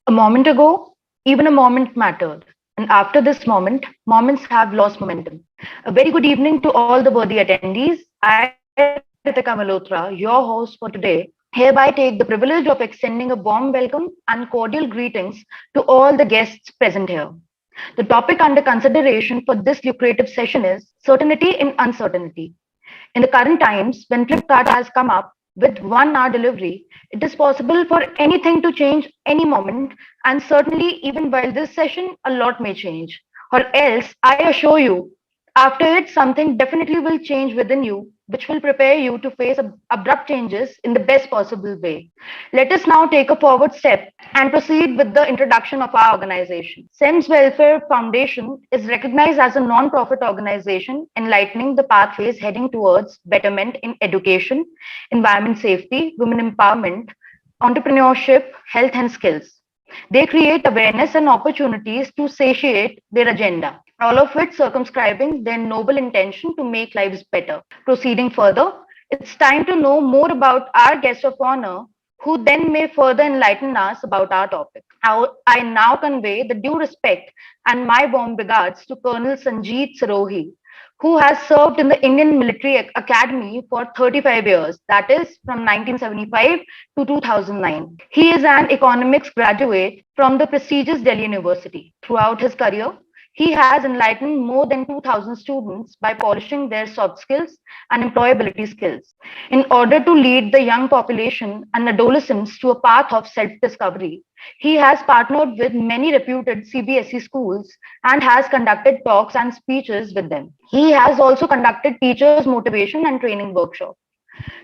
A moment ago, even a moment mattered. And after this moment, moments have lost momentum. A very good evening to all the worthy attendees. I, Ritika Malhotra, your host for today, hereby take the privilege of extending a warm welcome and cordial greetings to all the guests present here. The topic under consideration for this lucrative session is certainty in uncertainty. In the current times, when Flipkart has come up with 1 hour delivery, it is possible for anything to change any moment, and certainly, even while this session, a lot may change. Or else, I assure you, after it, something definitely will change within you, which will prepare you to face abrupt changes in the best possible way. Let us now take a forward step and proceed with the introduction of our organization. SEMS Welfare Foundation is recognized as a non-profit organization enlightening the pathways heading towards betterment in education, environment safety, women empowerment, entrepreneurship, health and skills. They create awareness and opportunities to satiate their agenda, all of which circumscribing their noble intention to make lives better. Proceeding further, it's time to know more about our guest of honor, who then may further enlighten us about our topic. I now convey the due respect and my warm regards to Colonel Sanjeet Sirohi, who has served in the Indian Military Academy for 35 years, that is from 1975 to 2009. He is an economics graduate from the prestigious Delhi University. Throughout his career, he has enlightened more than 2,000 students by polishing their soft skills and employability skills. In order to lead the young population and adolescents to a path of self discovery, he has partnered with many reputed CBSE schools and has conducted talks and speeches with them. He has also conducted teachers' motivation and training workshops.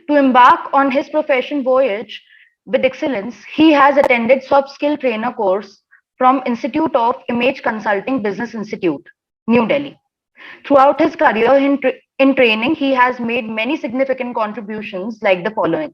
To embark on his profession voyage with excellence, he has attended soft skill trainer course from Institute of Image Consulting Business Institute, New Delhi. Throughout his career in training, he has made many significant contributions like the following.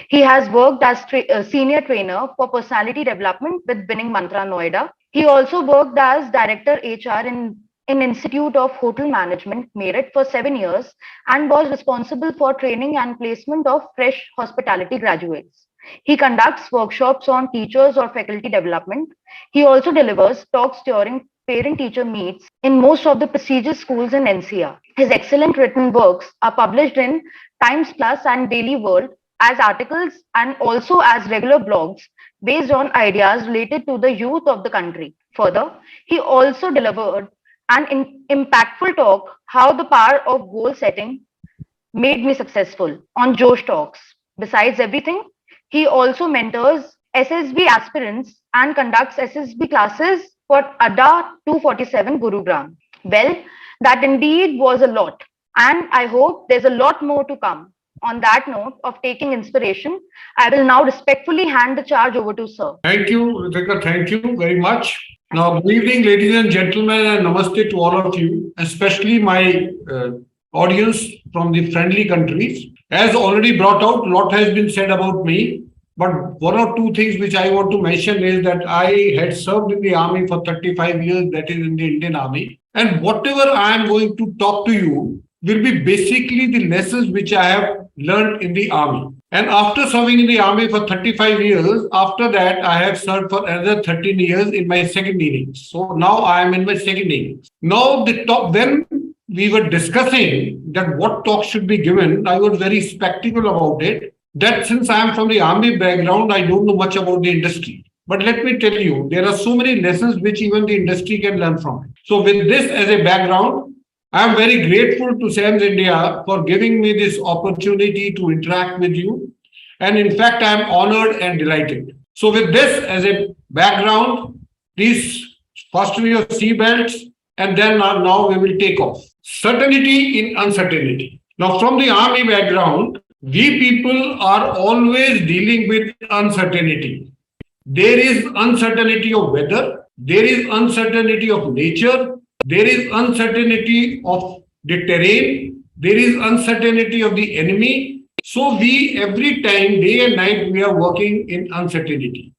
He has worked as a senior trainer for personality development with Winning Mantra Noida. He also worked as director HR in Institute of Hotel Management, Meerut for 7 years and was responsible for training and placement of fresh hospitality graduates. He conducts workshops on teachers or faculty development. He also delivers talks during parent-teacher meets in most of the prestigious schools in NCR. His excellent written works are published in Times Plus and Daily World as articles and also as regular blogs based on ideas related to the youth of the country. Further, he also delivered an impactful talk, How the Power of Goal Setting Made Me Successful, on Josh Talks. Besides everything, he also mentors SSB aspirants and conducts SSB classes for ADA 247 Gurugram. Well, that indeed was a lot, and I hope there's a lot more to come. On that note of taking inspiration, I will now respectfully hand the charge over to Sir. Thank you, Ritika. Thank you very much. Now, good evening, ladies and gentlemen, and namaste to all of you, especially my audience from the friendly countries. As already brought out, a lot has been said about me, but one or two things which I want to mention is that I had served in the army for 35 years, that is in the Indian Army. And whatever I am going to talk to you will be basically the lessons which I have learned in the army. And after serving in the army for 35 years, after that, I have served for another 13 years in my second innings. So now I am in my second innings. Now, when we were discussing that what talk should be given, I was very skeptical about it. That since I am from the army background, I don't know much about the industry. But let me tell you, there are so many lessons which even the industry can learn from. So with this as a background, I am very grateful to SAMS India for giving me this opportunity to interact with you. And in fact, I am honored and delighted. So with this as a background, please fasten your seatbelts and then now we will take off. Certainty in uncertainty. Now from the army background, we people are always dealing with uncertainty. There is uncertainty of weather, there is uncertainty of nature, there is uncertainty of the terrain, there is uncertainty of the enemy. So we every time, day and night, we are working in uncertainty.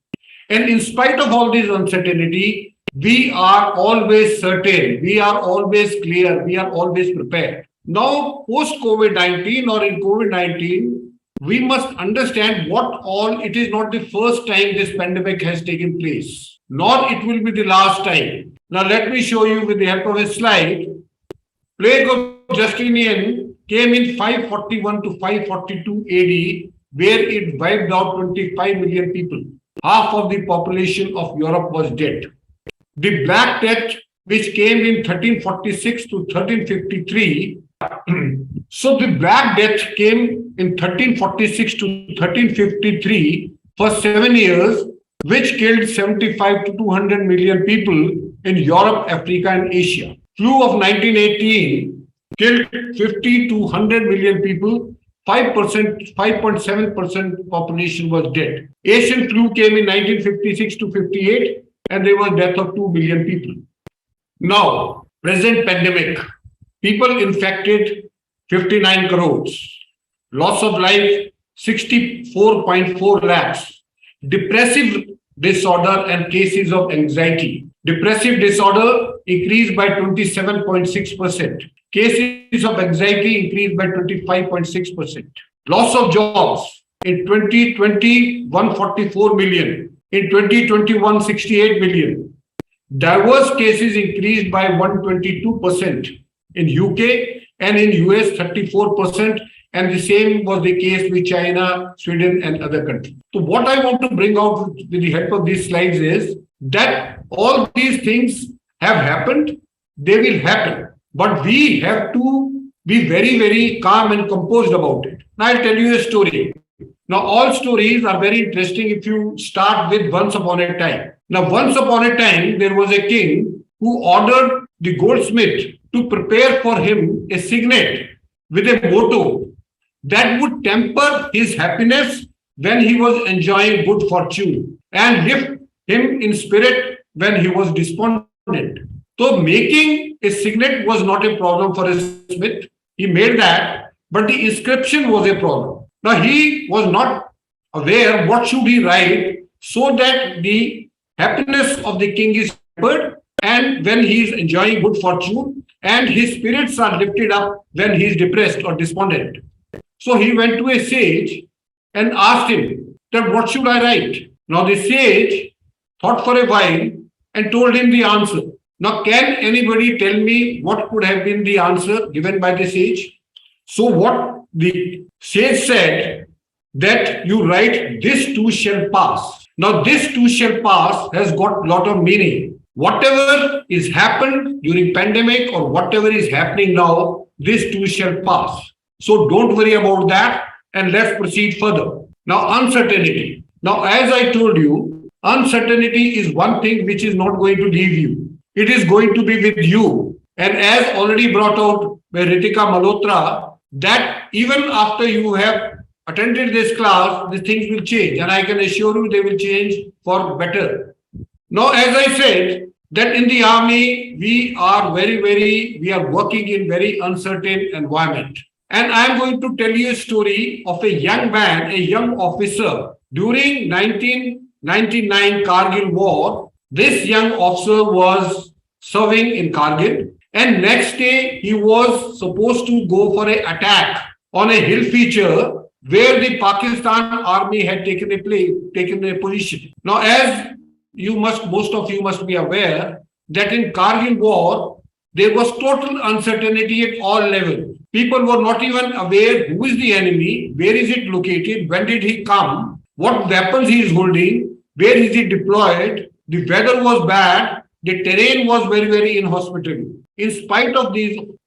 And in spite of all this uncertainty, we are always certain, we are always clear, we are always prepared. Now, post-COVID-19 or in COVID-19, we must understand what all, it is not the first time this pandemic has taken place, nor it will be the last time. Now, let me show you with the help of a slide. Plague of Justinian came in 541 to 542 AD, where it wiped out 25 million people. Half of the population of Europe was dead. The Black Death, which came in 1346 to 1353, so the Black Death came in 1346 to 1353 for 7 years, which killed 75 to 200 million people in Europe, Africa, and Asia. Flu of 1918 killed 50 to 100 million people. 5.7% population was dead. Asian flu came in 1956 to 58, and there was death of 2 million people. Now, present pandemic, people infected 59 crores, loss of life 64.4 lakhs, depressive disorder and cases of anxiety. Depressive disorder increased by 27.6%. Cases of anxiety increased by 25.6%. Loss of jobs in 2020, 144 million. In 2021, 68 million. Diverse cases increased by 122% in UK, and in US 34%, and the same was the case with China, Sweden, and other countries. So what I want to bring out with the help of these slides is that all these things have happened, they will happen, but we have to be very, very calm and composed about it. Now I'll tell you a story. Now all stories are very interesting if you start with once upon a time. Now once upon a time, there was a king who ordered the goldsmith to prepare for him a signet with a motto that would temper his happiness when he was enjoying good fortune and lift him in spirit when he was despondent. So making a signet was not a problem for a smith. He made that, but the inscription was a problem. Now he was not aware what should he write so that the happiness of the king is tempered, and when he is enjoying good fortune, and his spirits are lifted up when he is depressed or despondent. So he went to a sage and asked him that what should I write? Now the sage thought for a while and told him the answer. Now can anybody tell me what could have been the answer given by the sage? So what the sage said, that you write, this too shall pass. Now this too shall pass has got a lot of meaning. Whatever is happened during pandemic or whatever is happening now, this too shall pass. So don't worry about that, and let's proceed further. Now uncertainty. Now as I told you, uncertainty is one thing which is not going to leave you. It is going to be with you. And as already brought out by Ritika Malhotra, that even after you have attended this class, the things will change. And I can assure you they will change for better. Now, as I said, that in the army, we are working in very uncertain environment. And I'm going to tell you a story of a young man, a young officer. During 1999 Kargil war, this young officer was serving in Kargil. And next day, he was supposed to go for an attack on a hill feature where the Pakistan army had taken a position. Now, as most of you must be aware that in Kargil war, there was total uncertainty at all levels. People were not even aware who is the enemy, where is it located, when did he come, what weapons he is holding, where is he deployed. The weather was bad, the terrain was very, very inhospitable. In spite of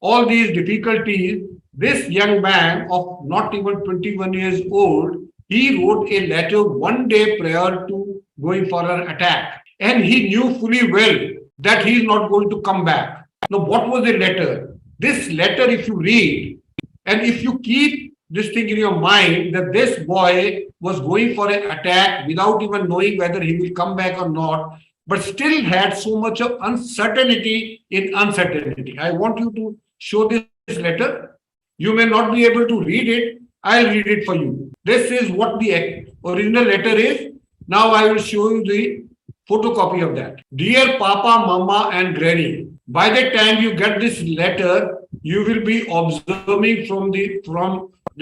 all these difficulties, this young man of not even 21 years old, he wrote a letter one day prior to going for an attack. And he knew fully well that he is not going to come back. Now, what was the letter? This letter, if you read, and if you keep this thing in your mind, that this boy was going for an attack without even knowing whether he will come back or not, but still had so much of uncertainty in uncertainty. I want you to show this letter. You may not be able to read it. I'll read it for you. This is what the original letter is. Now I will show you the photocopy of that. Dear Papa, Mama, and Granny, by the time you get this letter, you will be observing from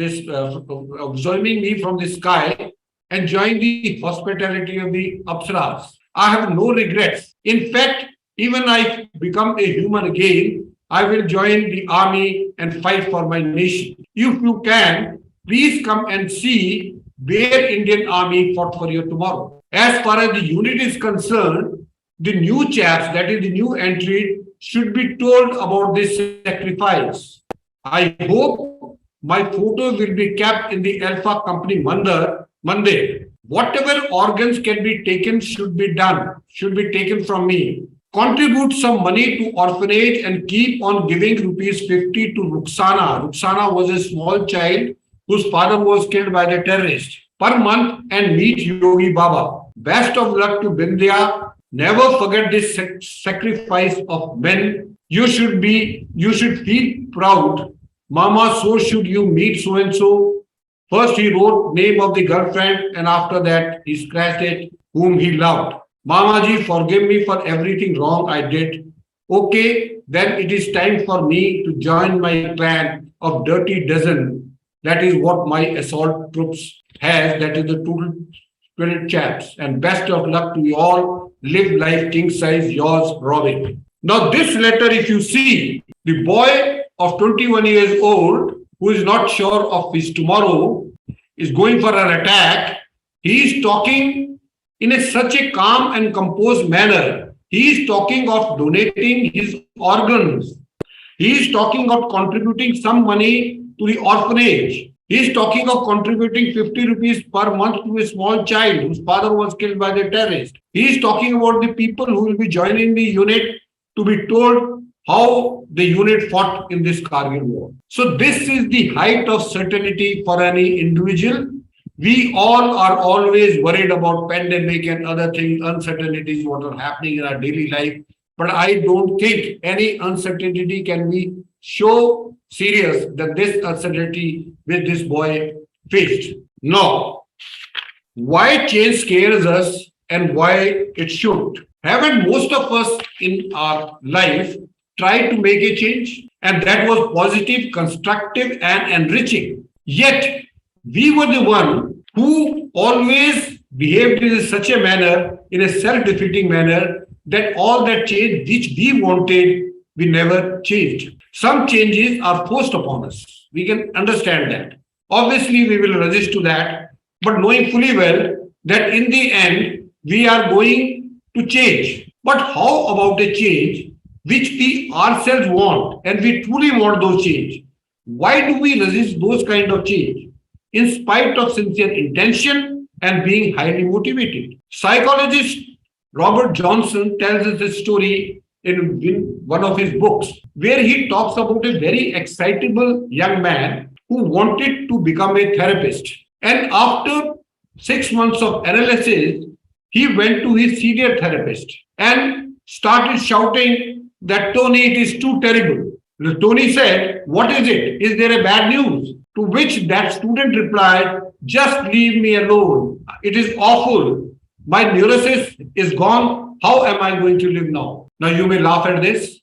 observing me from the sky, enjoying the hospitality of the Apsaras. I have no regrets. In fact, even I become a human again, I will join the army and fight for my nation. If you can, please come and see where Indian army fought for you tomorrow. As far as the unit is concerned, the new chaps, that is the new entry, should be told about this sacrifice. I hope my photo will be kept in the Alpha Company Monday. Whatever organs can be taken should be done, should be taken from me. Contribute some money to orphanage and keep on giving rupees 50 to Ruxana. Ruxana was a small child whose father was killed by the terrorist per month and meet Yogi Baba. Best of luck to Bindya. Never forget this sacrifice of men. You should feel proud. Mama, so should you meet so and so. First he wrote name of the girlfriend and after that he scratched it, whom he loved. Mama ji, forgive me for everything wrong I did. Okay, then it is time for me to join my clan of dirty dozen. That is what my assault troops has. That is the total 20 chaps. And best of luck to you all. Live life king size, yours, Robin. Now this letter, if you see, the boy of 21 years old, who is not sure of his tomorrow, is going for an attack. He is talking in such a calm and composed manner. He is talking of donating his organs. He is talking of contributing some money to the orphanage. He is talking of contributing 50 rupees per month to a small child whose father was killed by the terrorist. He is talking about the people who will be joining the unit to be told how the unit fought in this Kargil war. So this is the height of certainty for any individual. We all are always worried about pandemic and other things, uncertainties, what are happening in our daily life. But I don't think any uncertainty can be so serious that this uncertainty with this boy faced. No. Why change scares us and why it should? Haven't most of us in our life tried to make a change? And that was positive, constructive, and enriching. Yet, we were the one who always behaved in such a manner, in a self-defeating manner, that all that change which we wanted, we never changed. Some changes are forced upon us. We can understand that. Obviously, we will resist to that, but knowing fully well that in the end, we are going to change. But how about the change which we ourselves want and we truly want those change? Why do we resist those kind of change? In spite of sincere intention and being highly motivated. Psychologist Robert Johnson tells us a story in one of his books where he talks about a very excitable young man who wanted to become a therapist. And after 6 months of analysis, he went to his senior therapist and started shouting that, Tony, it is too terrible. Tony said, what is it? Is there a bad news? To which that student replied, just leave me alone. It is awful. My neurosis is gone. How am I going to live now? Now you may laugh at this,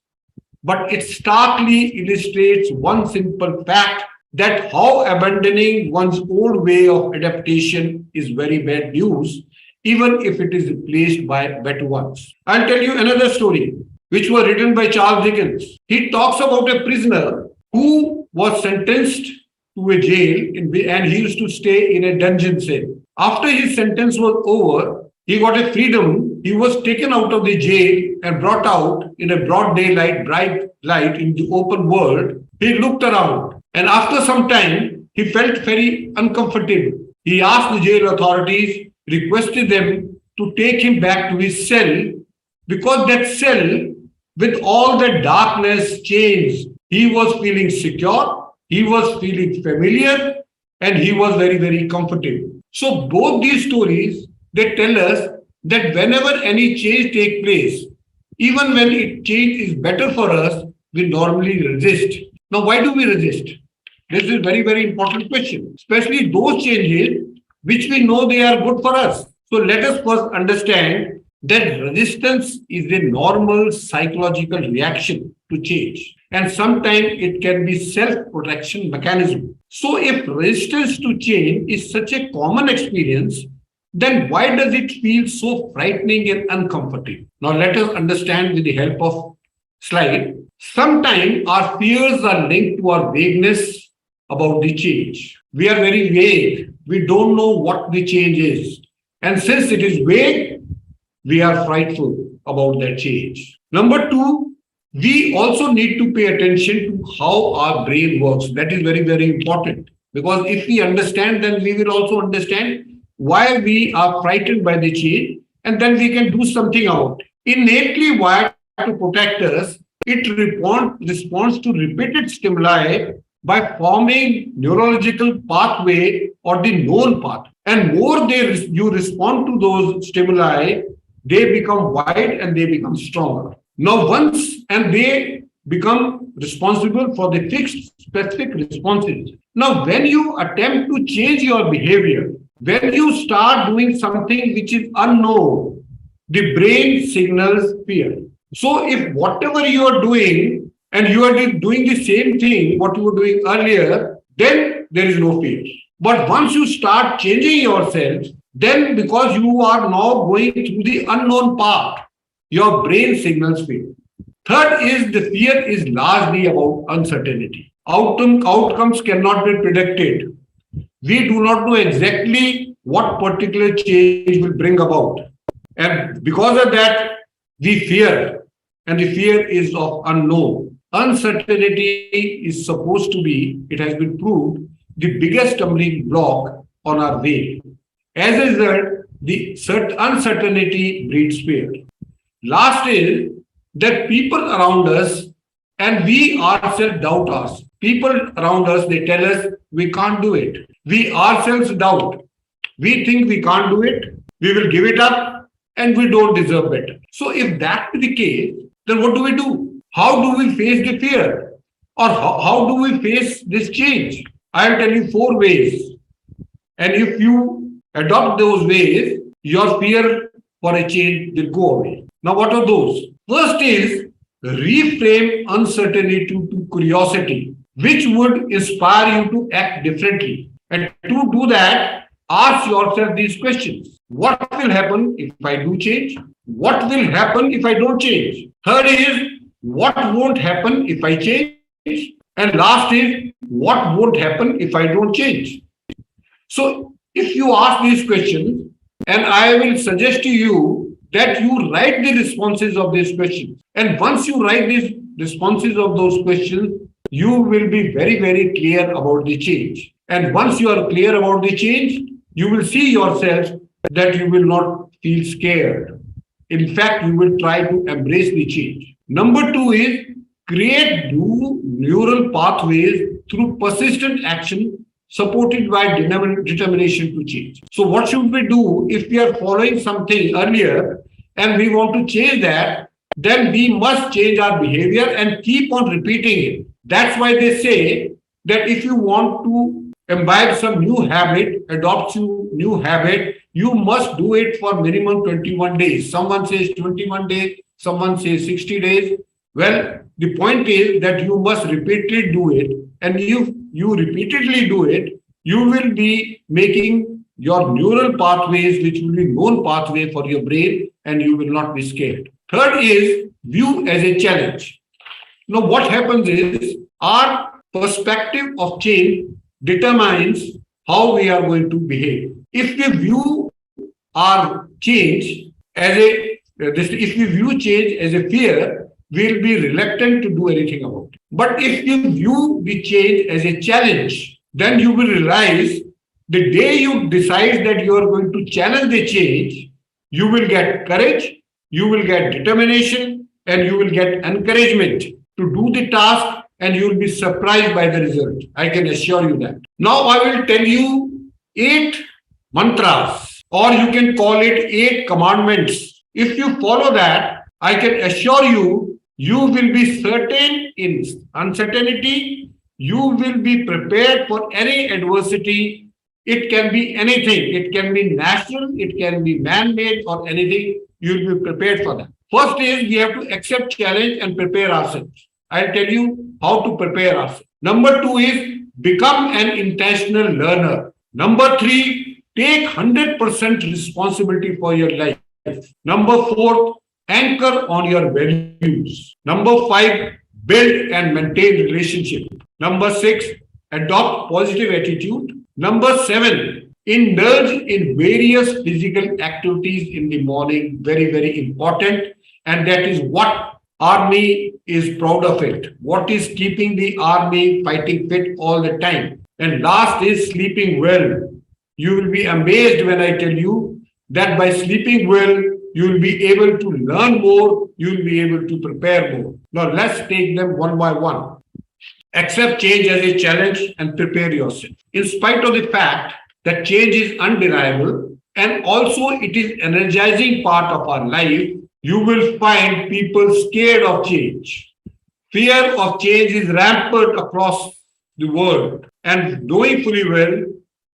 but it starkly illustrates one simple fact that how abandoning one's old way of adaptation is very bad news, even if it is replaced by better ones. I'll tell you another story, which was written by Charles Dickens. He talks about a prisoner who was sentenced to a jail and he used to stay in a dungeon cell. After his sentence was over, he got a freedom. He was taken out of the jail and brought out in a broad daylight, bright light in the open world. He looked around and after some time, he felt very uncomfortable. He asked the jail authorities, requested them to take him back to his cell because that cell, with all the darkness, chains, he was feeling secure, he was feeling familiar, and he was very, very comfortable. So both these stories, they tell us that whenever any change takes place, even when change is better for us, we normally resist. Now, why do we resist? This is a very, very important question, especially those changes which we know they are good for us. So let us first understand that resistance is a normal psychological reaction to change. and sometimes it can be self-protection mechanism. So if resistance to change is such a common experience, then why does it feel so frightening and uncomfortable? Now let us understand with the help of slide. Sometimes our fears are linked to our vagueness about the change. We are very vague. We don't know what the change is. And since it is vague, we are frightful about that change. Number two, we also need to pay attention to how our brain works. That is very, very important. Because if we understand, then we will also understand why we are frightened by the change, and then we can do something about it. Innately wired to protect us, it responds to repeated stimuli by forming neurological pathway or the known path. And more you respond to those stimuli, they become wide and they become stronger. Now, they become responsible for the fixed specific responses. Now, when you attempt to change your behavior, when you start doing something which is unknown, the brain signals fear. So if whatever you are doing and you are doing the same thing what you were doing earlier, then there is no fear. But once you start changing yourself, then because you are now going through the unknown path, your brain signals fear. Third is the fear is largely about uncertainty. Outcomes cannot be predicted. We do not know exactly what particular change will bring about. And because of that, we fear. And the fear is of unknown. Uncertainty is supposed to be, it has been proved, the biggest stumbling block on our way. As a result, the uncertainty breeds fear. Last is that people around us and we ourselves doubt us. People around us, they tell us we can't do it. We ourselves doubt. We think we can't do it. We will give it up and we don't deserve better. So if that is the case, then what do we do? How do we face the fear? Or how do we face this change? I'll tell you 4 ways. And if you adopt those ways, your fear for a change will go away. Now, what are those? First is reframe uncertainty to curiosity, which would inspire you to act differently. And to do that, ask yourself these questions. What will happen if I do change? What will happen if I don't change? Third is, what won't happen if I change? And last is, what won't happen if I don't change? So, if you ask these questions, and I will suggest to you that you write the responses of these questions. And once you write these responses of those questions, you will be very, very clear about the change. And once you are clear about the change, you will see yourself that you will not feel scared. In fact, you will try to embrace the change. Number 2 is create new neural pathways through persistent action supported by determination to change. So what should we do if we are following something earlier and we want to change that? Then we must change our behavior and keep on repeating it. That's why they say that if you want to imbibe some new habit, adopt some new habit, you must do it for minimum 21 days. Someone says 21 days, someone says 60 days. Well, the point is that you must repeatedly do it. And if you repeatedly do it, you will be making your neural pathways, which will be known pathway for your brain, and you will not be scared. Third is view as a challenge. Now, what happens is our perspective of change determines how we are going to behave. If we view our change as if we view change as a fear, we'll be reluctant to do anything about it. But if you view the change as a challenge, then you will realize the day you decide that you are going to challenge the change, you will get courage, you will get determination, and you will get encouragement to do the task, and you will be surprised by the result. I can assure you that. Now I will tell you 8 mantras, or you can call it 8 commandments. If you follow that, I can assure you, you will be certain in uncertainty. You will be prepared for any adversity. It can be anything. It can be natural, it can be man-made or anything. You will be prepared for that. First is we have to accept challenge and prepare ourselves. I'll tell you how to prepare us. Number two is become an intentional learner. Number three, take 100% responsibility for your life. Number four, anchor on your values. Number five, build and maintain relationship. Number six, adopt positive attitude. Number seven, indulge in various physical activities in the morning. Very, very important. And that is what army is proud of it. What is keeping the army fighting fit all the time? And last is sleeping well. You will be amazed when I tell you that by sleeping well, you will be able to learn more, you will be able to prepare more. Now, let's take them one by one. Accept change as a challenge and prepare yourself. In spite of the fact that change is undeniable and also it is energizing part of our life, you will find people scared of change. Fear of change is rampant across the world, and knowing fully well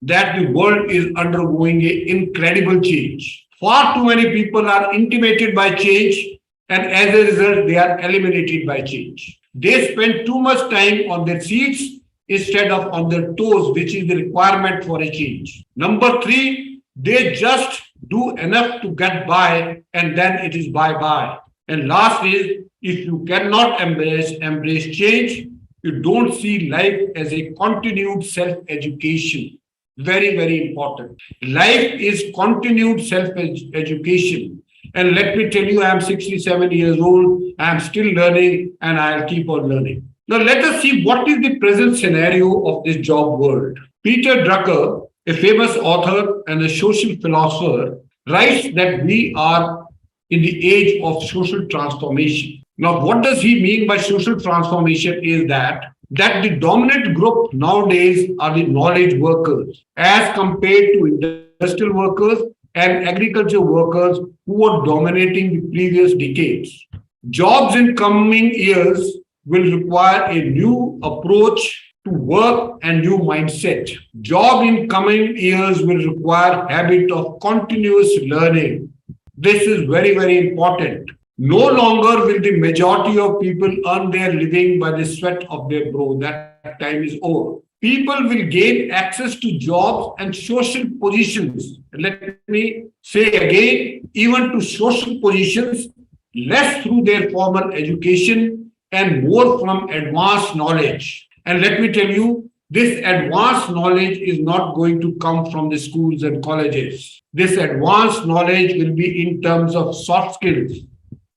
that the world is undergoing an incredible change. Far too many people are intimidated by change, and as a result, they are eliminated by change. They spend too much time on their seats instead of on their toes, which is the requirement for a change. Number three, they just do enough to get by, and then it is bye-bye. And last is, if you cannot embrace change, you don't see life as a continued self-education. Very, very important. Life is continued self-education. And let me tell you, I am 67 years old. I am still learning and I'll keep on learning. Now, let us see what is the present scenario of this job world. Peter Drucker, a famous author and a social philosopher, writes that we are in the age of social transformation. Now, what does he mean by social transformation is that the dominant group nowadays are the knowledge workers as compared to industrial workers and agriculture workers who were dominating the previous decades. Jobs in coming years will require a new approach to work and new mindset. Job in coming years will require habit of continuous learning. This is very, very important. No longer will the majority of people earn their living by the sweat of their brow. That time is over. People will gain access to jobs and social positions. Let me say again, even to social positions, less through their formal education and more from advanced knowledge. And let me tell you, this advanced knowledge is not going to come from the schools and colleges. This advanced knowledge will be in terms of soft skills,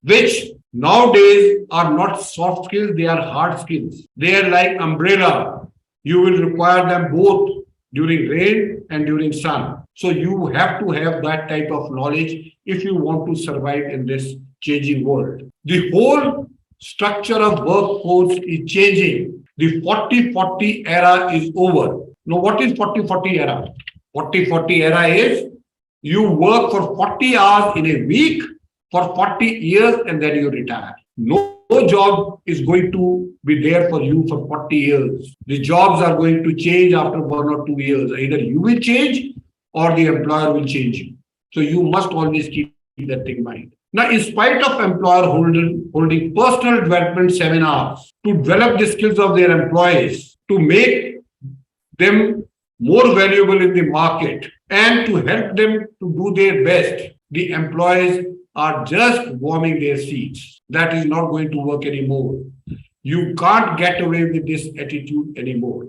which nowadays are not soft skills, they are hard skills. They are like umbrella. You will require them both during rain and during sun. So you have to have that type of knowledge if you want to survive in this changing world. The whole structure of workforce is changing. The 40-40 era is over. Now, what is 40-40 era? 40-40 era is you work for 40 hours in a week for 40 years and then you retire. No job is going to be there for you for 40 years. The jobs are going to change after 1 or 2 years. Either you will change or the employer will change you. So you must always keep that in mind. Now, in spite of employer holding personal development seminars to develop the skills of their employees, to make them more valuable in the market and to help them to do their best, the employees are just warming their seats. That is not going to work anymore. You can't get away with this attitude anymore.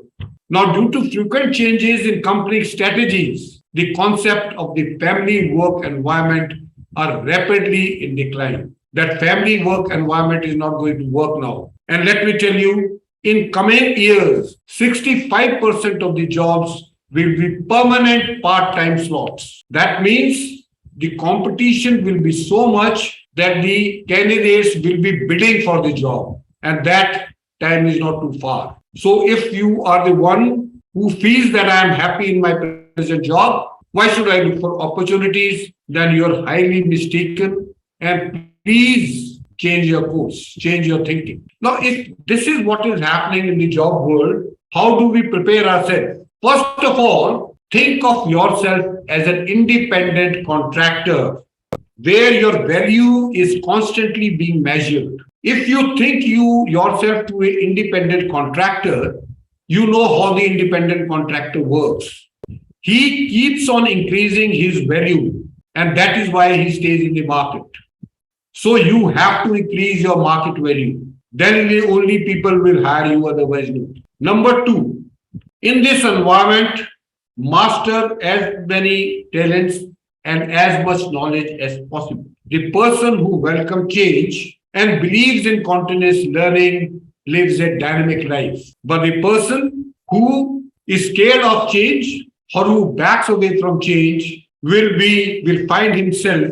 Now, due to frequent changes in company strategies, the concept of the family work environment are rapidly in decline. That family work environment is not going to work now. And let me tell you, in coming years, 65% of the jobs will be permanent part-time slots. That means the competition will be so much that the candidates will be bidding for the job. And that time is not too far. So if you are the one who feels that I am happy in my present job, why should I look for opportunities? Then you're highly mistaken. And please change your course, change your thinking. Now, if this is what is happening in the job world, how do we prepare ourselves? First of all, think of yourself as an independent contractor where your value is constantly being measured. If you think you yourself to an independent contractor, you know how the independent contractor works. He keeps on increasing his value, and that is why he stays in the market. So you have to increase your market value. Then only people will hire you, otherwise no. Number two, in this environment, master as many talents and as much knowledge as possible. The person who welcomes change and believes in continuous learning lives a dynamic life. But the person who is scared of change or who backs away from change will find himself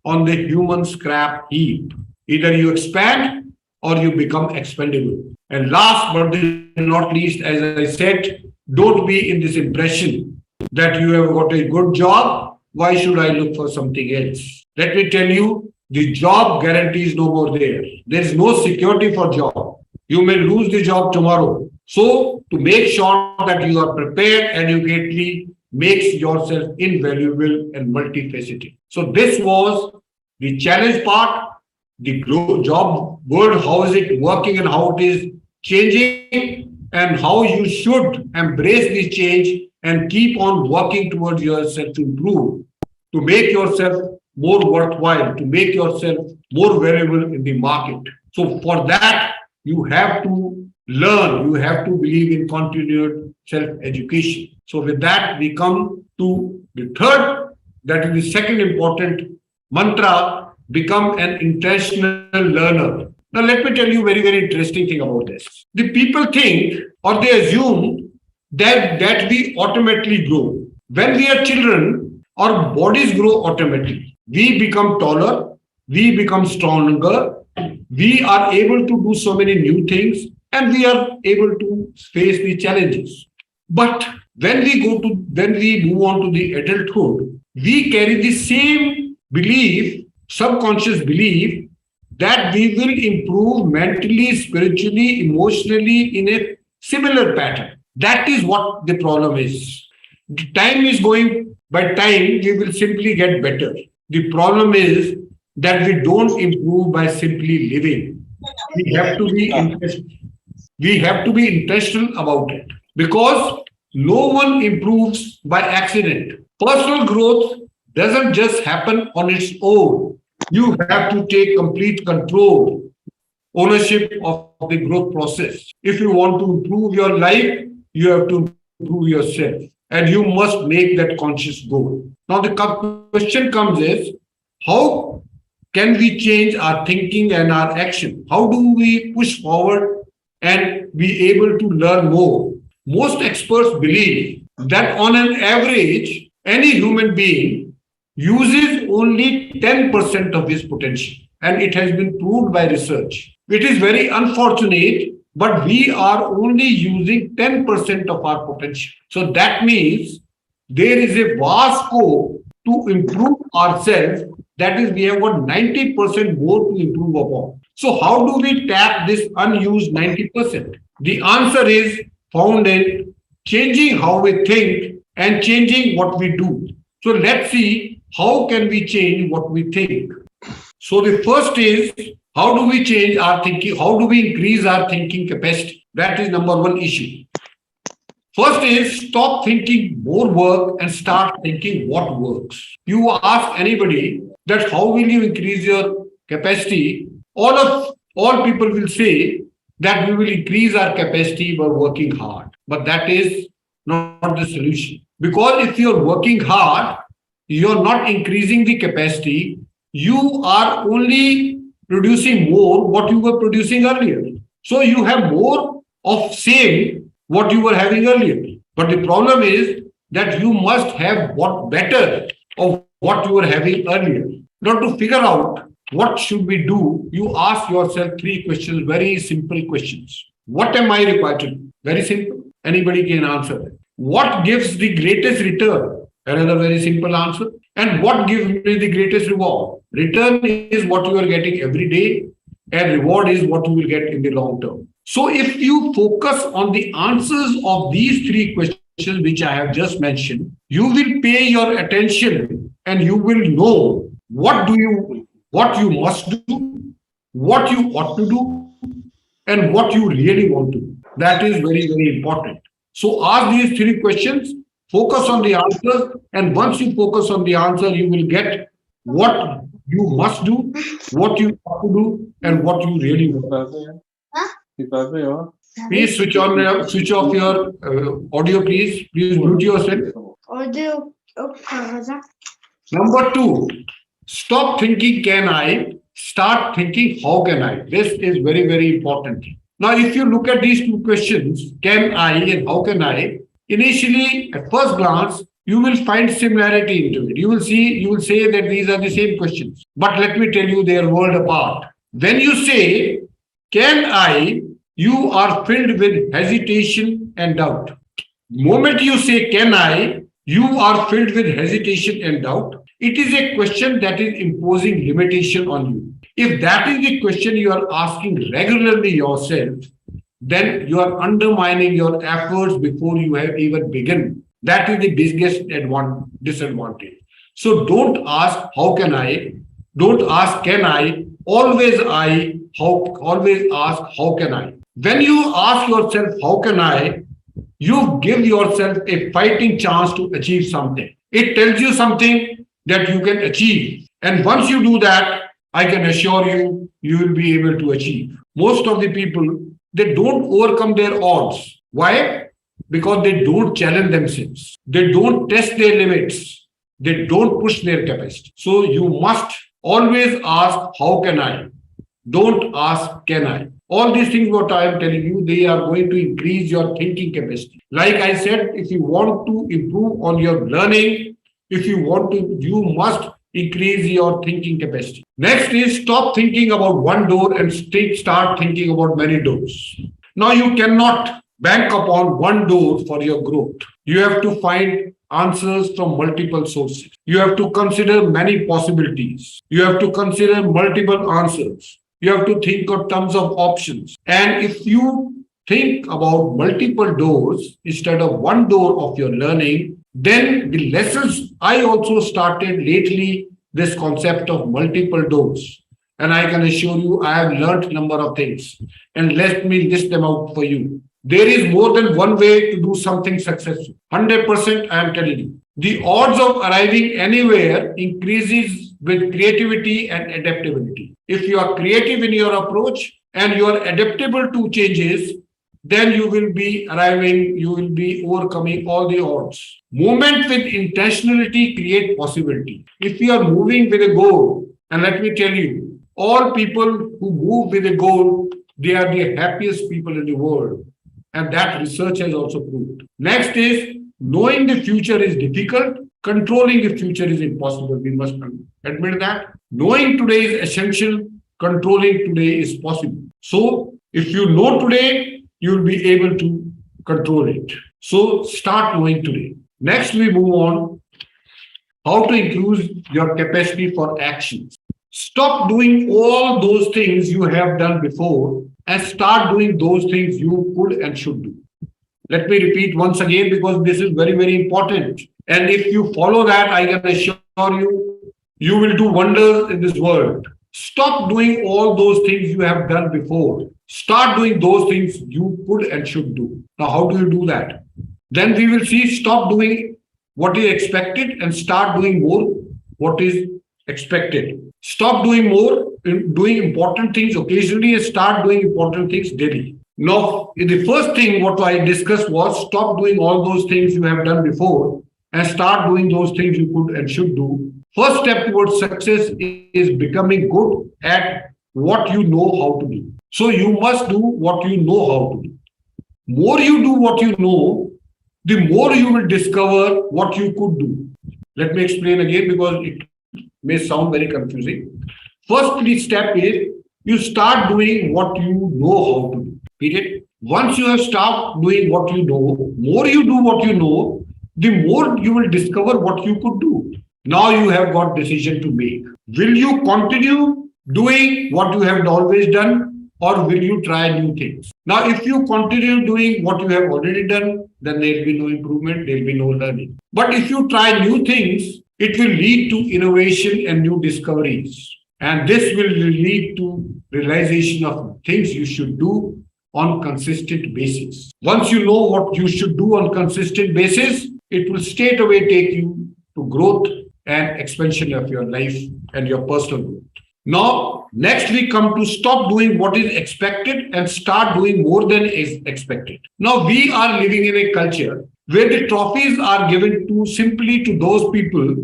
on the human scrap heap. Either you expand or you become expendable. And last but not least, as I said, don't be in this impression that you have got a good job. Why should I look for something else? Let me tell you, the job guarantee is no more there. There is no security for job. You may lose the job tomorrow. So to make sure that you are prepared adequately makes yourself invaluable and multifaceted. So this was the challenge part, the job world, how is it working and how it is changing, and how you should embrace this change and keep on working towards yourself to improve, to make yourself more worthwhile, to make yourself more valuable in the market. So for that, you have to learn, you have to believe in continued self-education. So with that, we come to the third, that is the second important mantra, become an intentional learner. Now, let me tell you a very, very interesting thing about this. The people think or they assume that we automatically grow. When we are children, our bodies grow automatically. We become taller, we become stronger, we are able to do so many new things, and we are able to face the challenges. But when we move on to the adulthood, we carry the same belief, subconscious belief, that we will improve mentally, spiritually, emotionally in a similar pattern. That is what the problem is. The time is going, by time we will simply get better. The problem is that we don't improve by simply living. We have to be intentional. We have to be intentional about it, because no one improves by accident. Personal growth doesn't just happen on its own. You have to take complete control, ownership of the growth process. If you want to improve your life, you have to improve yourself, and you must make that conscious goal. Now, the question comes is, how can we change our thinking and our action? How do we push forward and be able to learn more? Most experts believe that on an average, any human being uses only 10% of his potential, and it has been proved by research. It is very unfortunate, but we are only using 10% of our potential. So that means there is a vast scope to improve ourselves. That is, we have got 90% more to improve upon. So how do we tap this unused 90%? The answer is found in changing how we think and changing what we do. So let's see, how can we change what we think? So the first is, how do we change our thinking? How do we increase our thinking capacity? That is number one issue. First is, stop thinking more work and start thinking what works. You ask anybody that how will you increase your capacity? All people will say that we will increase our capacity by working hard. But that is not the solution. Because if you're working hard, you're not increasing the capacity. You are only producing more what you were producing earlier. So you have more of same what you were having earlier. But the problem is that you must have what better of what you were having earlier. Now, to figure out what should we do, you ask yourself three questions, very simple questions. What am I required to do? Very simple. Anybody can answer that. What gives the greatest return? Another very simple answer. And what gives me the greatest reward? Return is what you are getting every day, and reward is what you will get in the long term. So if you focus on the answers of these three questions which I have just mentioned, you will pay your attention and you will know what you must do, what you ought to do, and what you really want to do. That is very, very important. So ask these three questions, focus on the answers, and once you focus on the answer, you will get what you must do, what you ought to do, and what you really want. Please switch off your audio, please. Please mute yourself. Audio. Number two, stop thinking, can I? Start thinking, how can I? This is very, very important. Now, if you look at these two questions, can I and how can I? Initially, at first glance, you will find similarity into it. You will say that these are the same questions. But let me tell you, they are world apart. When you say, can I? You are filled with hesitation and doubt. The moment you say, can I? You are filled with hesitation and doubt. It is a question that is imposing limitation on you. If that is the question you are asking regularly yourself, then you are undermining your efforts before you have even begun. That is the biggest disadvantage. So don't ask, how can I? Don't ask, can I? Always ask, how can I? When you ask yourself, how can I? You give yourself a fighting chance to achieve something. It tells you something that you can achieve. And once you do that, I can assure you, you will be able to achieve. Most of the people, they don't overcome their odds. Why? Because they don't challenge themselves. They don't test their limits. They don't push their capacity. So you must always ask, how can I? Don't ask, can I? All these things what I am telling you, they are going to increase your thinking capacity. Like I said, if you want to improve on your learning, you must increase your thinking capacity. Next is stop thinking about one door and start thinking about many doors. Now you cannot bank upon one door for your growth. You have to find answers from multiple sources. You have to consider many possibilities. You have to consider multiple answers. You have to think in terms of options. And if you think about multiple doors instead of one door of your learning, then the lessons, I also started lately this concept of multiple doors. And I can assure you, I have learned a number of things. And let me list them out for you. There is more than one way to do something successful. 100% I am telling you. The odds of arriving anywhere increases with creativity and adaptability. If you are creative in your approach and you are adaptable to changes, then you will be arriving, you will be overcoming all the odds. Movement with intentionality create possibility. If you are moving with a goal, and let me tell you, all people who move with a goal, they are the happiest people in the world. And that research has also proved. Next is, knowing the future is difficult, controlling the future is impossible. We must admit that. Knowing today is essential, controlling today is possible. So, if you know today, you will be able to control it. So, start knowing today. Next, we move on. How to increase your capacity for actions. Stop doing all those things you have done before and start doing those things you could and should do. Let me repeat once again because this is very, very important. And if you follow that, I can assure you, you will do wonders in this world. Stop doing all those things you have done before. Start doing those things you could and should do. Now, how do you do that? Then we will see, stop doing what is expected and start doing more what is expected. Stop doing more, doing important things occasionally and start doing important things daily. Now, the first thing what I discussed was stop doing all those things you have done before and start doing those things you could and should do. First step towards success is becoming good at what you know how to do. So you must do what you know how to do. More you do what you know, the more you will discover what you could do. Let me explain again because it may sound very confusing. First step is you start doing what you know how to do. Period. Once you have stopped doing what you know, more you do what you know, the more you will discover what you could do. Now you have got decision to make. Will you continue doing what you have always done or will you try new things? Now, if you continue doing what you have already done, then there will be no improvement, there will be no learning. But if you try new things, it will lead to innovation and new discoveries. And this will lead to realization of things you should do on consistent basis. Once you know what you should do on consistent basis, it will straight away take you to growth and expansion of your life and your personal growth. Now, next we come to stop doing what is expected and start doing more than is expected. Now, we are living in a culture where the trophies are given to simply to those people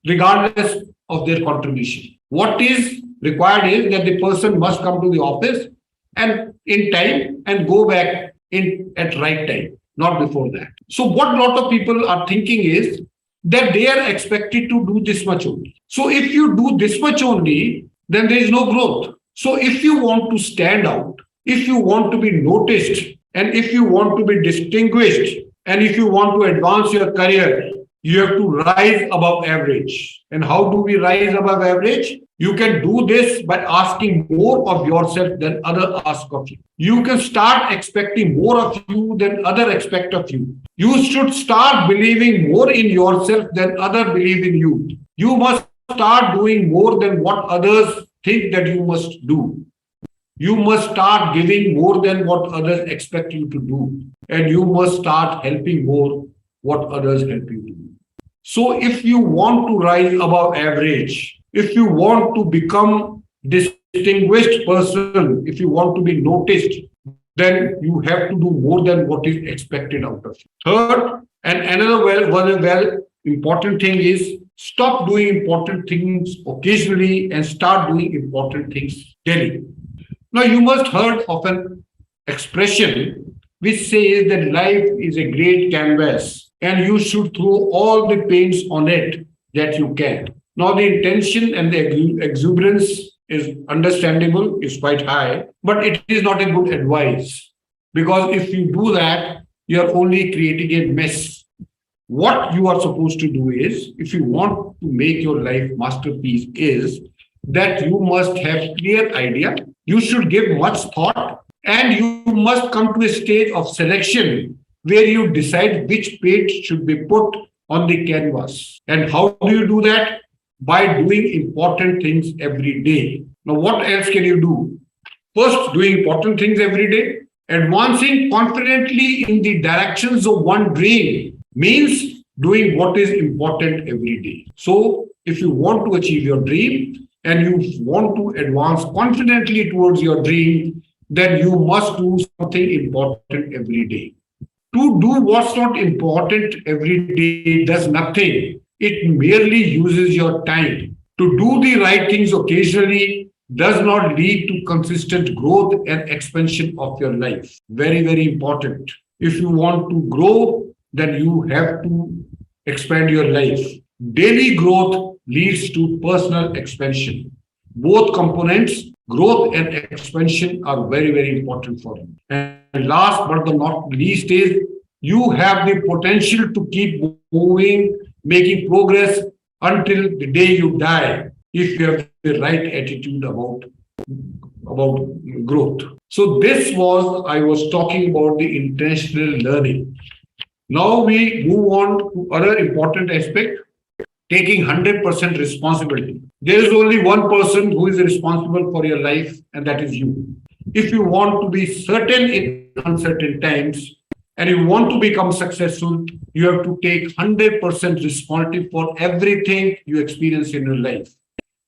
regardless of their contribution. What is required is that the person must come to the office and in time and go back in at right time, not before that. So what a lot of people are thinking is that they are expected to do this much only. So if you do this much only, then there is no growth. So if you want to stand out, if you want to be noticed, and if you want to be distinguished, and if you want to advance your career, you have to rise above average. And how do we rise above average? You can do this by asking more of yourself than others ask of you. You can start expecting more of you than others expect of you. You should start believing more in yourself than others believe in you. You must start doing more than what others think that you must do. You must start giving more than what others expect you to do. And you must start helping more what others help you do. So if you want to rise above average, if you want to become distinguished person, if you want to be noticed, then you have to do more than what is expected out of you. Third, and another well important thing is stop doing important things occasionally and start doing important things daily. Now you must heard of an expression which says that life is a great canvas and you should throw all the paints on it that you can. Now the intention and the exuberance is understandable, is quite high, but it is not a good advice because if you do that, you are only creating a mess. What you are supposed to do is, if you want to make your life masterpiece, is that you must have clear idea, you should give much thought, and you must come to a stage of selection where you decide which paint should be put on the canvas. And how do you do that? By doing important things every day. Now, what else can you do? First, doing important things every day. Advancing confidently in the directions of one dream means doing what is important every day. So, if you want to achieve your dream and you want to advance confidently towards your dream, then you must do something important every day. To do what's not important every day does nothing. It merely uses your time. To do the right things occasionally does not lead to consistent growth and expansion of your life. Very, very important. If you want to grow, then you have to expand your life. Daily growth leads to personal expansion. Both components, growth and expansion, are very, very important for you. And last but not least is you have the potential to keep moving, making progress until the day you die, if you have the right attitude about growth. So this was, I was talking about the intentional learning. Now we move on to other important aspect, taking 100% responsibility. There is only one person who is responsible for your life, and that is you. If you want to be certain in uncertain times, and you want to become successful, you have to take 100% responsibility for everything you experience in your life.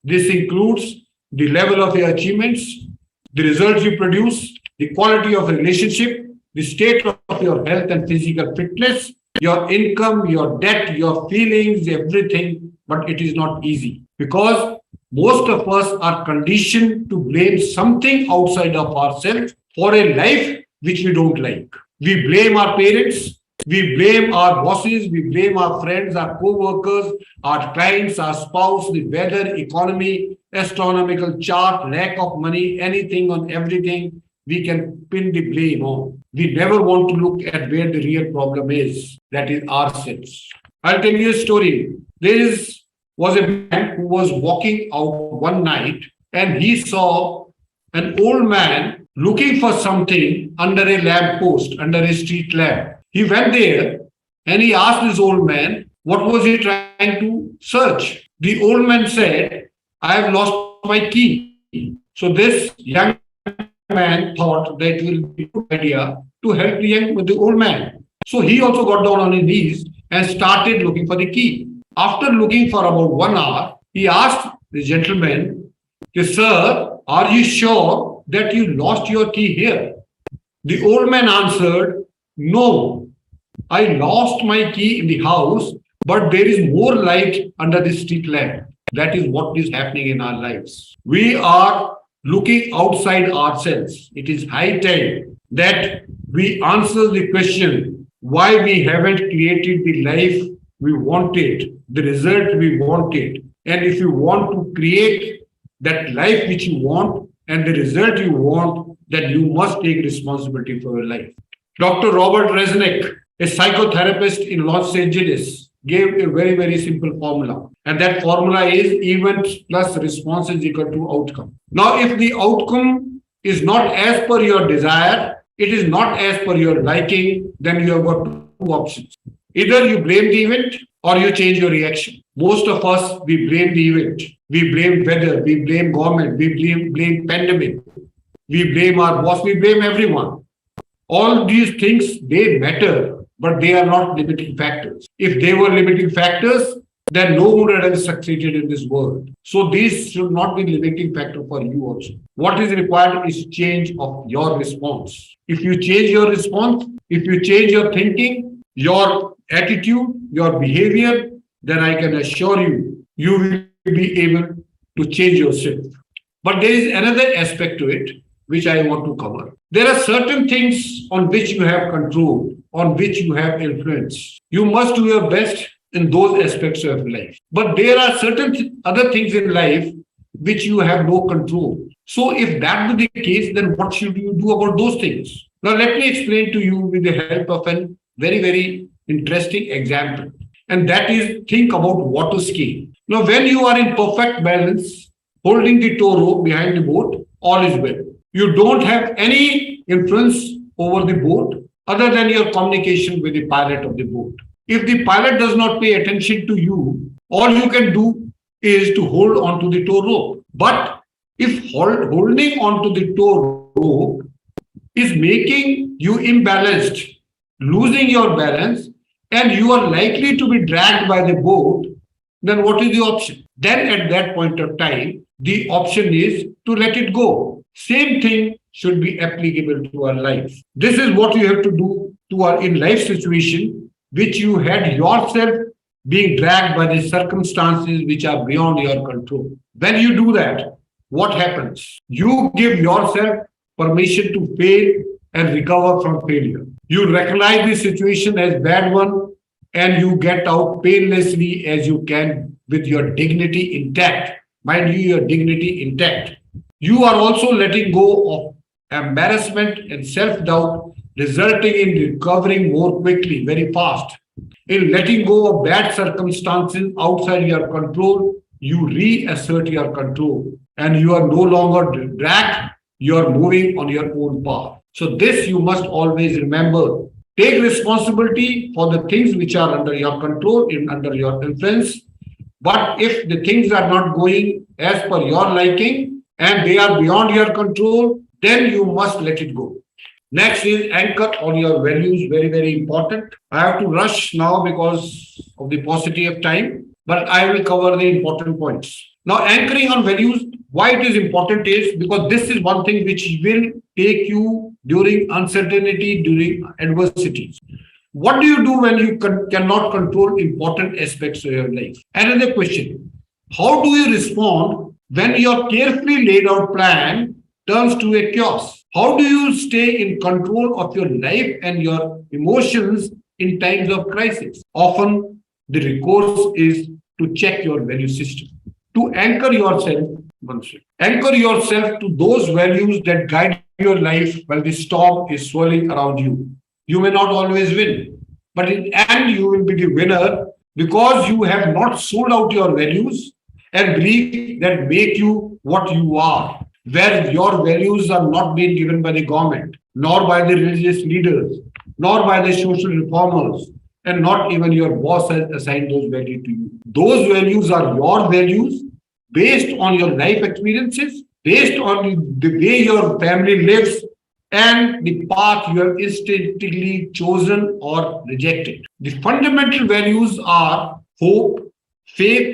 This includes the level of your achievements, the results you produce, the quality of relationship, the state of your health and physical fitness, your income, your debt, your feelings, everything. But it is not easy because most of us are conditioned to blame something outside of ourselves for a life which we don't like. We blame our parents, we blame our bosses, we blame our friends, our co-workers, our clients, our spouse, the weather, economy, astronomical chart, lack of money, anything on everything, we can pin the blame on. We never want to look at where the real problem is, that is ourselves. I'll tell you a story. There was a man who was walking out one night and he saw an old man looking for something under a lamp post, under a street lamp. He went there and he asked this old man, what was he trying to search? The old man said, I have lost my key. So this young man thought that it will be a good idea to help the old man. So he also got down on his knees and started looking for the key. After looking for about 1 hour, he asked the gentleman, Sir, are you sure that you lost your key here? The old man answered, No, I lost my key in the house, but there is more light under the street lamp. That is what is happening in our lives. We are looking outside ourselves. It is high time that we answer the question why we haven't created the life we wanted, the result we wanted. And if you want to create that life which you want and the result you want, then you must take responsibility for your life. Dr. Robert Resnick, a psychotherapist in Los Angeles, gave a very, very simple formula. And that formula is event plus response is equal to outcome. Now, if the outcome is not as per your desire, it is not as per your liking, then you have got two options. Either you blame the event or you change your reaction. Most of us, we blame the event. We blame weather, we blame government, we blame pandemic, we blame our boss, we blame everyone. All these things, they matter, but they are not limiting factors. If they were limiting factors, then no one would have succeeded in this world. So these should not be limiting factor for you also. What is required is change of your response. If you change your response, if you change your thinking, your attitude, your behavior, then I can assure you, you will be able to change yourself. But there is another aspect to it, which I want to cover. There are certain things on which you have control, on which you have influence. You must do your best in those aspects of life. But there are certain other things in life which you have no control. So if that be the case, then what should you do about those things? Now, let me explain to you with the help of a very, very interesting example. And that is, think about water skiing. Now, when you are in perfect balance, holding the tow rope behind the boat, all is well. You don't have any influence over the boat other than your communication with the pilot of the boat. If the pilot does not pay attention to you, all you can do is to hold onto the tow rope. But if holding onto the tow rope is making you imbalanced, losing your balance, and you are likely to be dragged by the boat, then what is the option? Then at that point of time, the option is to let it go. Same thing should be applicable to our life. This is what you have to do to our in life situation, which you had yourself being dragged by the circumstances which are beyond your control. When you do that, what happens? You give yourself permission to fail and recover from failure. You recognize the situation as bad one and you get out painlessly as you can with your dignity intact. Mind you, your dignity intact. You are also letting go of embarrassment and self-doubt, resulting in recovering more quickly, very fast. In letting go of bad circumstances outside your control, you reassert your control and you are no longer dragged, you are moving on your own path. So this you must always remember. Take responsibility for the things which are under your control, under your influence. But if the things are not going as per your liking and they are beyond your control, then you must let it go. Next is anchor on your values, very, very important. I have to rush now because of the paucity of time, but I will cover the important points. Now, anchoring on values, why it is important is because this is one thing which will take you during uncertainty, during adversities. What do you do when you cannot control important aspects of your life? Another question, how do you respond when your carefully laid out plan turns to a chaos? How do you stay in control of your life and your emotions in times of crisis? Often the recourse is to check your value system, to anchor yourself to those values that guide your life while the storm is swirling around you. You may not always win, but in the end you will be the winner because you have not sold out your values and beliefs that make you what you are, where your values are not being given by the government, nor by the religious leaders, nor by the social reformers, and not even your boss has assigned those values to you. Those values are your values. based on your life experiences, based on the way your family lives, and the path you have instinctively chosen or rejected. The fundamental values are hope, faith,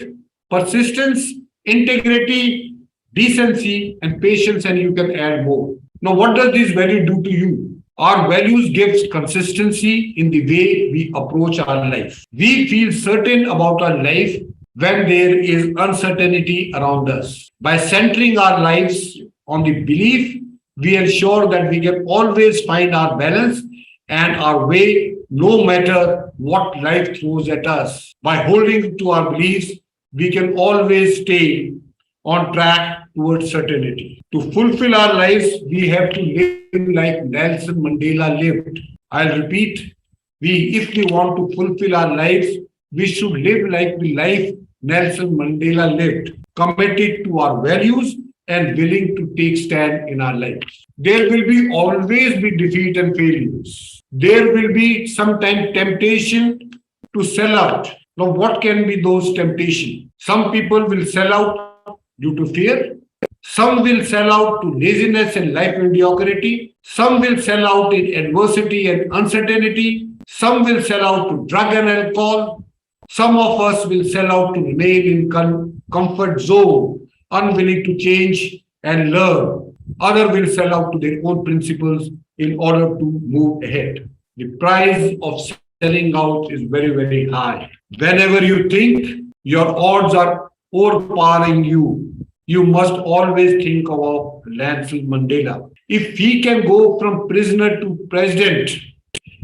persistence, integrity, decency, and patience, and you can add more. Now, what does this value do to you? Our values gives consistency in the way we approach our life. We feel certain about our life when there is uncertainty around us. By centering our lives on the belief, we ensure that we can always find our balance and our way no matter what life throws at us. By holding to our beliefs, we can always stay on track towards certainty. To fulfill our lives, we have to live like Nelson Mandela lived. I'll repeat, if we want to fulfill our lives, we should live like the life Nelson Mandela lived, committed to our values and willing to take stand in our lives. There will always be defeat and failures. There will be sometimes temptation to sell out. Now, what can be those temptations? Some people will sell out due to fear. Some will sell out to laziness and life mediocrity. Some will sell out in adversity and uncertainty. Some will sell out to drug and alcohol. Some of us will sell out to remain in comfort zone, unwilling to change and learn. Others will sell out to their own principles in order to move ahead. The price of selling out is very, very high. Whenever you think your odds are overpowering you, you must always think about Nelson Mandela. If he can go from prisoner to president,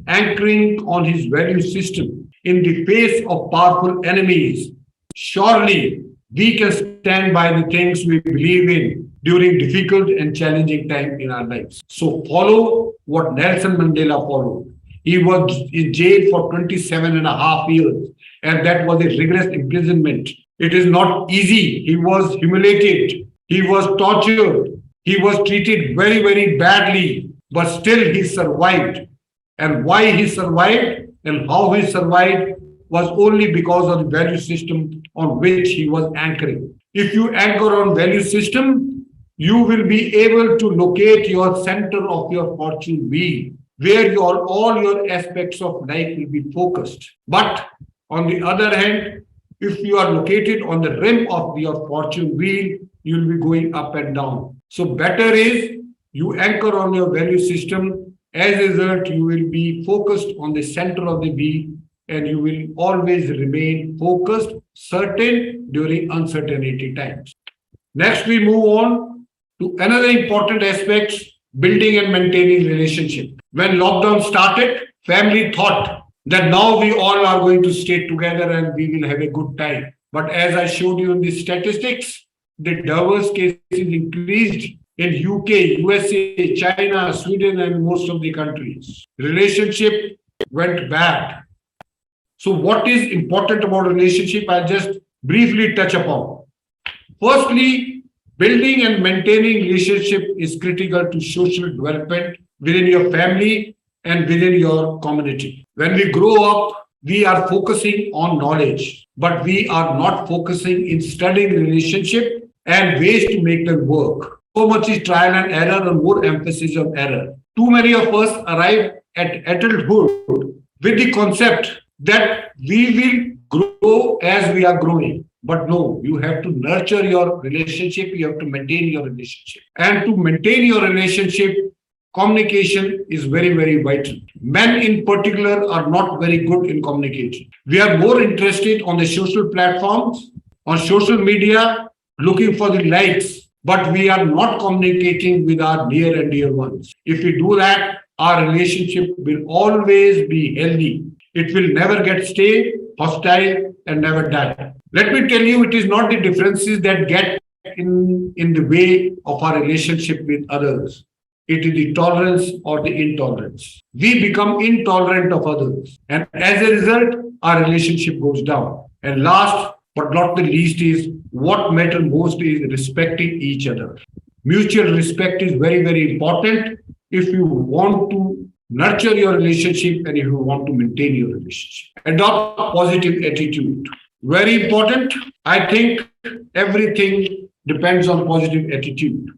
anchoring on his value system in the face of powerful enemies, surely we can stand by the things we believe in during difficult and challenging time in our lives. So follow what Nelson Mandela followed. He was in jail for 27 and a half years, and that was a rigorous imprisonment. It is not easy. He was humiliated. He was tortured. He was treated very, very badly, but still he survived. And why he survived and how he survived was only because of the value system on which he was anchoring. If you anchor on value system, you will be able to locate your center of your fortune wheel, where all your aspects of life will be focused. But on the other hand, if you are located on the rim of your fortune wheel, you will be going up and down. So better is you anchor on your value system. As a result, you will be focused on the center of the wheel, and you will always remain focused, certain during uncertainty times. Next, we move on to another important aspect, building and maintaining relationship. When lockdown started, family thought that now we all are going to stay together and we will have a good time. But as I showed you in the statistics, the divorce cases increased in UK, USA, China, Sweden, and most of the countries. Relationship went bad. So what is important about relationship? I'll just briefly touch upon. Firstly, building and maintaining relationship is critical to social development within your family and within your community. When we grow up, we are focusing on knowledge, but we are not focusing in studying relationship and ways to make them work. So much is trial and error and more emphasis on error. Too many of us arrive at adulthood with the concept that we will grow as we are growing. But no, you have to nurture your relationship, you have to maintain your relationship. And to maintain your relationship, communication is very, very vital. Men in particular are not very good in communication. We are more interested on the social platforms, on social media, looking for the likes, but we are not communicating with our near and dear ones. If we do that, our relationship will always be healthy. It will never get stale, hostile, and never die. Let me tell you, it is not the differences that get in the way of our relationship with others. It is the tolerance or the intolerance. We become intolerant of others. And as a result, our relationship goes down. And last but not the least is what matters most is respecting each other. Mutual respect is very, very important if you want to nurture your relationship and if you want to maintain your relationship. Adopt a positive attitude. Very important. I think everything depends on positive attitude.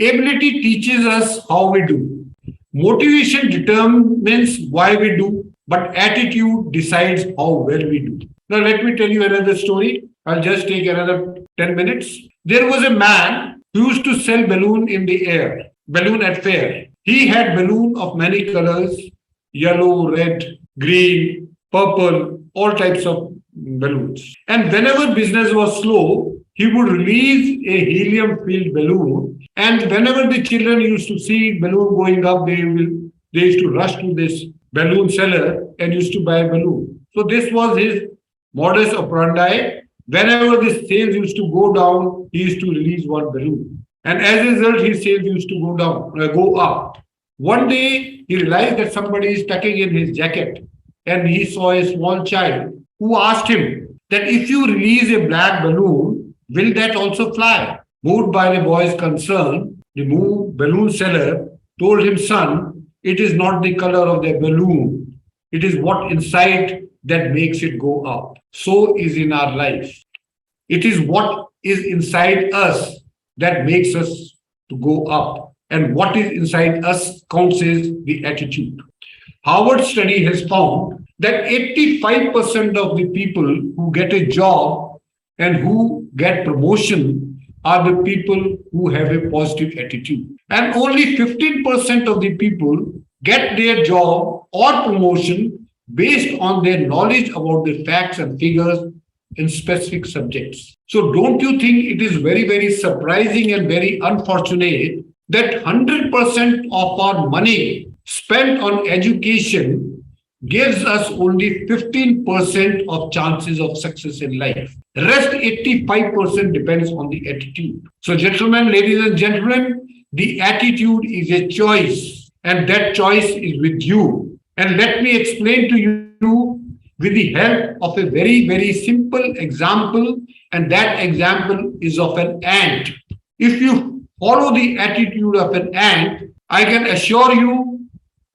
Ability teaches us how we do. Motivation determines why we do, but attitude decides how well we do. Now, let me tell you another story. I'll just take another 10 minutes. There was a man who used to sell balloon in the air, balloon at fair. He had balloon of many colors, yellow, red, green, purple, all types of balloons. And whenever business was slow, he would release a helium-filled balloon. And whenever the children used to see balloon going up, they used to rush to this balloon seller and used to buy a balloon. So this was his modus operandi. Whenever the sales used to go down, he used to release one balloon. And as a result, his sales used to go up. One day, he realized that somebody is tucking in his jacket, and he saw a small child who asked him that if you release a black balloon, will that also fly? Moved by the boy's concern, the balloon seller told him, son, it is not the color of the balloon. It is what inside that makes it go up. So is in our life. It is what is inside us that makes us to go up. And what is inside us counts as the attitude. Harvard study has found that 85% of the people who get a job and who get promotion are the people who have a positive attitude. And only 15% of the people get their job or promotion based on their knowledge about the facts and figures in specific subjects. So don't you think it is very, very surprising and very unfortunate that 100% of our money spent on education gives us only 15% of chances of success in life. The rest 85% depends on the attitude. So gentlemen, ladies and gentlemen, the attitude is a choice, and that choice is with you. And let me explain to you with the help of a very, very simple example, and that example is of an ant. If you follow the attitude of an ant, I can assure you,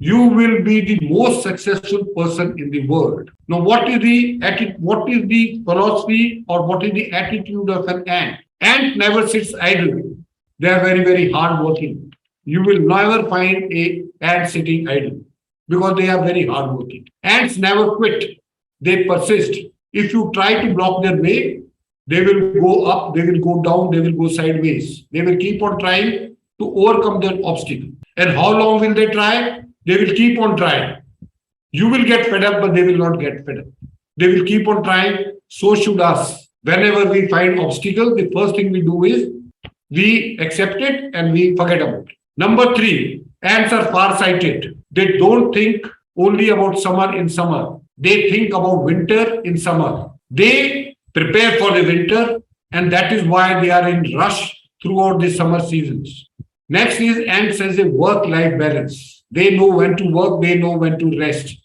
you will be the most successful person in the world. Now, what is the philosophy or what is the attitude of an ant? Ant never sits idle. They are very, very hardworking. You will never find an ant sitting idle because they are very hardworking. Ants never quit. They persist. If you try to block their way, they will go up, they will go down, they will go sideways. They will keep on trying to overcome that obstacle. And how long will they try? They will keep on trying. You will get fed up, but they will not get fed up. They will keep on trying. So should us. Whenever we find obstacle, the first thing we do is we accept it and we forget about it. Number 3, ants are far-sighted. They don't think only about summer in summer. They think about winter in summer. They prepare for the winter, and that is why they are in rush throughout the summer seasons. Next is ants has a work-life balance. They know when to work, they know when to rest.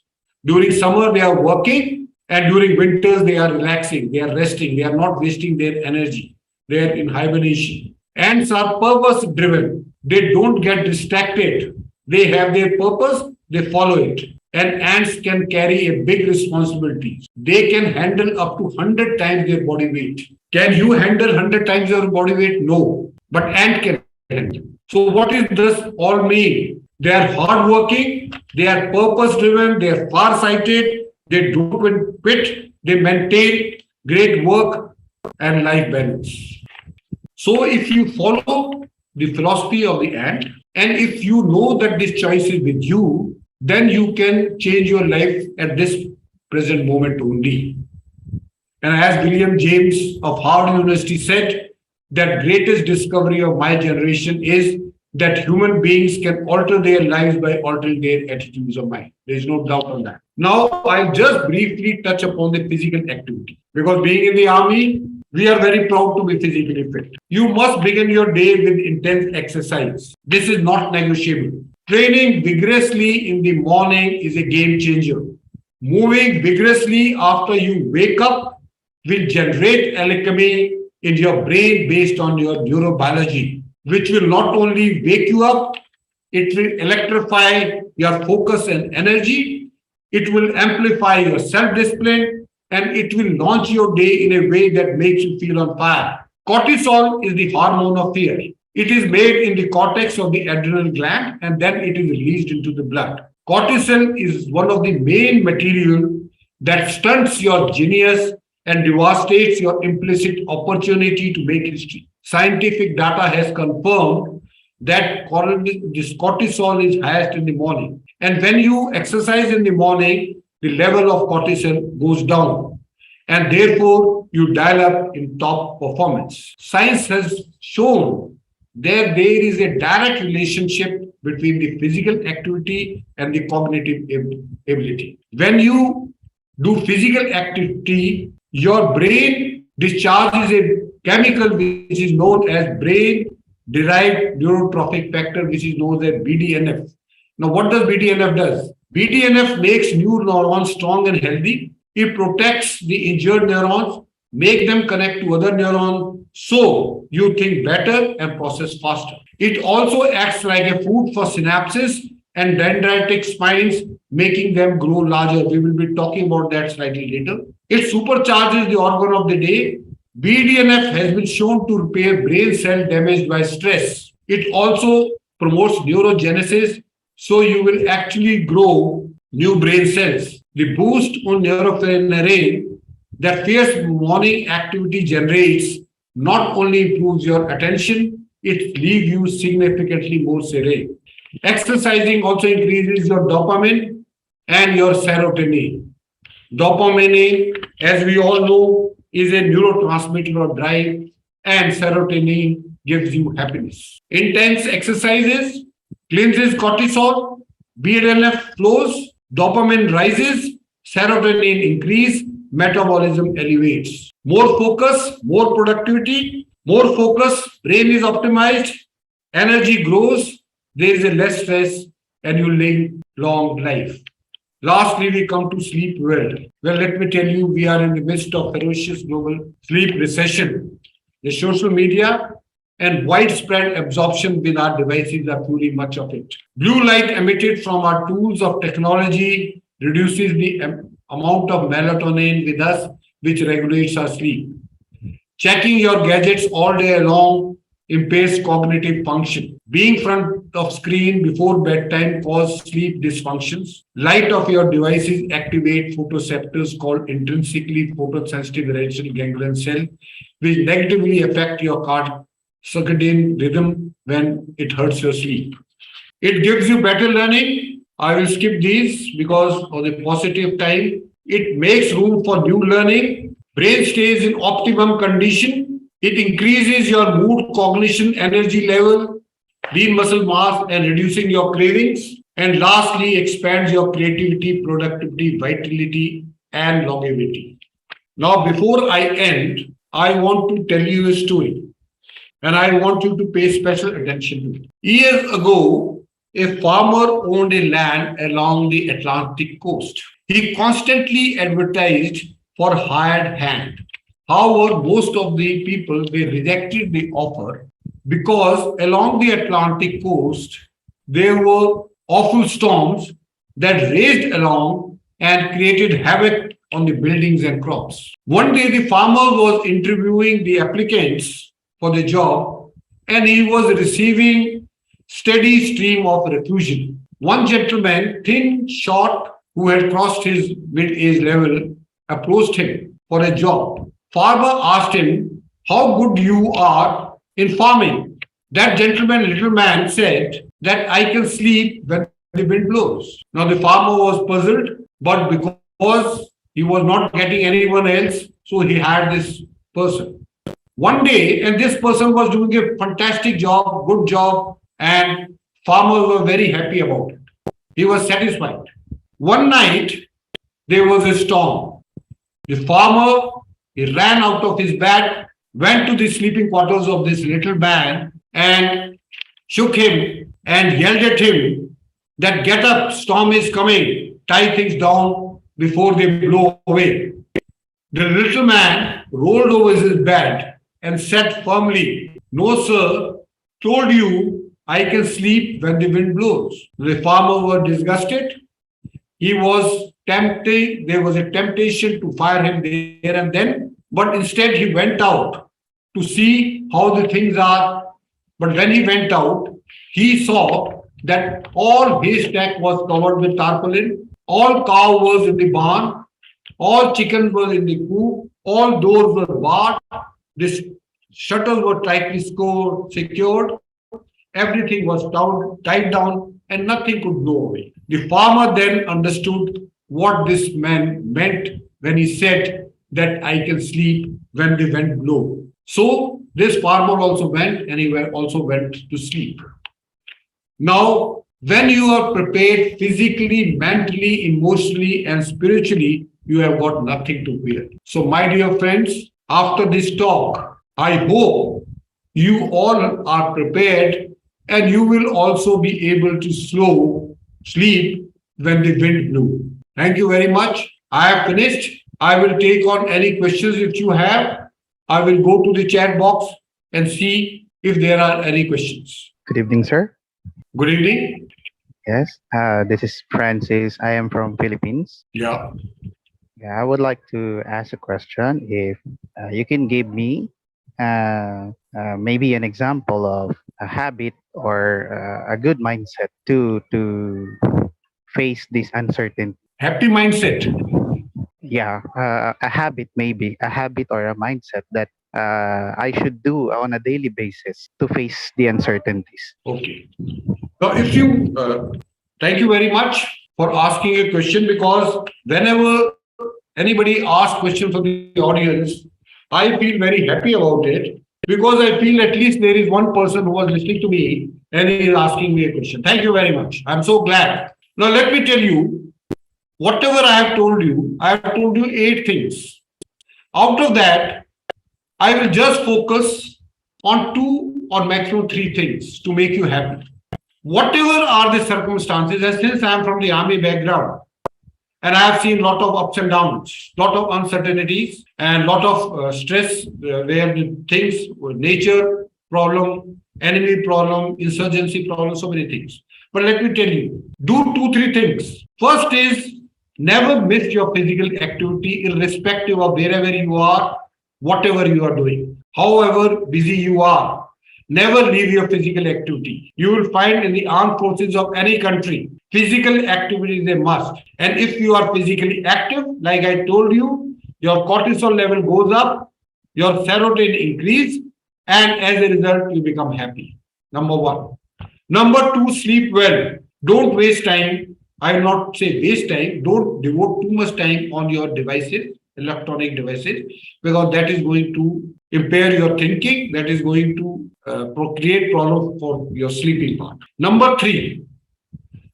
During summer, they are working, and during winters, they are relaxing, they are resting, they are not wasting their energy. They are in hibernation. Ants are purpose-driven. They don't get distracted. They have their purpose, they follow it. And ants can carry a big responsibility. They can handle up to 100 times their body weight. Can you handle 100 times your body weight? No. But ant can handle. So what does this all mean? They are hardworking, they are purpose-driven, they are far-sighted, they don't quit, they maintain great work and life balance. So if you follow the philosophy of the ant, and if you know that this choice is with you, then you can change your life at this present moment only. And as William James of Harvard University said, that greatest discovery of my generation is that human beings can alter their lives by altering their attitudes of mind. There is no doubt on that. Now, I'll just briefly touch upon the physical activity. Because being in the army, we are very proud to be physically fit. You must begin your day with intense exercise. This is not negotiable. Training vigorously in the morning is a game changer. Moving vigorously after you wake up will generate alchemy in your brain based on your neurobiology, which will not only wake you up, it will electrify your focus and energy, it will amplify your self-discipline, and it will launch your day in a way that makes you feel on fire. Cortisol is the hormone of fear. It is made in the cortex of the adrenal gland and then it is released into the blood. Cortisol is one of the main material that stunts your genius and devastates your implicit opportunity to make history. Scientific data has confirmed that this cortisol is highest in the morning. And when you exercise in the morning, the level of cortisol goes down. And therefore, you dial up in top performance. Science has shown that there is a direct relationship between the physical activity and the cognitive ability. When you do physical activity, your brain discharges a chemical which is known as brain derived neurotrophic factor, which is known as BDNF. Now, what does BDNF does? BDNF makes new neurons strong and healthy. It protects the injured neurons, make them connect to other neurons, so you think better and process faster. It also acts like a food for synapses and dendritic spines, making them grow larger. We will be talking about that slightly later. It supercharges the organ of the day. BDNF has been shown to repair brain cell damaged by stress. It also promotes neurogenesis, so you will actually grow new brain cells. The boost on norepinephrine that fierce morning activity generates not only improves your attention, it leaves you significantly more serene. Exercising also increases your dopamine and your serotonin. Dopamine, as we all know, is a neurotransmitter of drive, and serotonin gives you happiness. Intense exercises cleanses cortisol, BDNF flows, dopamine rises, serotonin increase, metabolism elevates. More focus, more productivity, more focus, brain is optimized, energy grows, there is a less stress, and you live long life. Lastly, we come to sleep world. Well, let me tell you, we are in the midst of ferocious global sleep recession. The social media and widespread absorption with our devices are fueling much of it. Blue light emitted from our tools of technology reduces the amount of melatonin with us, which regulates our sleep. Checking your gadgets all day long impairs cognitive function. Being front of screen before bedtime causes sleep dysfunctions. Light of your devices activate photoreceptors called intrinsically photosensitive hereditary ganglion cell, which negatively affect your circadian rhythm when it hurts your sleep. It gives you better learning. I will skip these because of the positive time. It makes room for new learning. Brain stays in optimum condition. It increases your mood, cognition, energy level, lean muscle mass, and reducing your cravings. And lastly, expands your creativity, productivity, vitality, and longevity. Now, before I end, I want to tell you a story. And I want you to pay special attention to it. Years ago, a farmer owned a land along the Atlantic coast. He constantly advertised for hired hand. However, most of the people, they rejected the offer because along the Atlantic coast, there were awful storms that raged along and created havoc on the buildings and crops. One day, the farmer was interviewing the applicants for the job, and he was receiving steady stream of refusal. One gentleman, thin, short, who had crossed his mid-age level, approached him for a job. Farmer asked him how good you are in farming. That gentleman, little man, said that I can sleep when the wind blows. Now the farmer was puzzled, but because he was not getting anyone else, so he hired this person. One day, and this person was doing a fantastic job, good job, and farmers were very happy about it. He was satisfied. One night, there was a storm. The farmer, he ran out of his bed, went to the sleeping quarters of this little man and shook him and yelled at him that get up, storm is coming, tie things down before they blow away. The little man rolled over his bed and said firmly, no, sir, told you I can sleep when the wind blows. The farmer was disgusted. He was tempting, there was a temptation to fire him there and then, but instead he went out to see how the things are. But when he went out, he saw that all haystack was covered with tarpaulin, all cow was in the barn, all chickens were in the coop, all doors were barred, the shutters were tightly secured, everything was tied down, and nothing could go away. The farmer then understood what this man meant when he said that I can sleep when the wind blows. So this farmer also went and he also went to sleep. Now, when you are prepared physically, mentally, emotionally, and spiritually, you have got nothing to fear. So, my dear friends, after this talk, I hope you all are prepared and you will also be able to sleep when the wind blew. Thank you very much. I have finished. I will take on any questions if you have. I will go to the chat box and see if there are any questions. Good evening, sir. Good evening. Yes, this is Francis. I am from Philippines. Yeah. Yeah, I would like to ask a question. If you can give me maybe an example of a habit or a good mindset to face this uncertainty. Happy mindset. Yeah, a habit, maybe a habit or a mindset that I should do on a daily basis to face the uncertainties. Okay. So if you, thank you very much for asking a question, because whenever anybody asks question from the audience, I feel very happy about it, because I feel at least there is one person who was listening to me and he is asking me a question. Thank you very much. I'm so glad. Now let me tell you, whatever I have told you 8 things. Out of that, I will just focus on 2 or maximum 3 things to make you happy. Whatever are the circumstances, and since I am from the army background, and I have seen a lot of ups and downs, lot of uncertainties, and lot of stress, where the things, nature problem, enemy problem, insurgency problem, so many things. But let me tell you, do 2, 3 things. First is, never miss your physical activity, irrespective of wherever you are, whatever you are doing. However busy you are, never leave your physical activity. You will find in the armed forces of any country, physical activity is a must. And if you are physically active, like I told you, your cortisol level goes up, your serotonin increase, and as a result, you become happy. Number 1. Number 2, sleep well. Don't waste time. I will not say waste time. Don't devote too much time on your devices, electronic devices, because that is going to impair your thinking. That is going to create problems for your sleeping part. Number 3,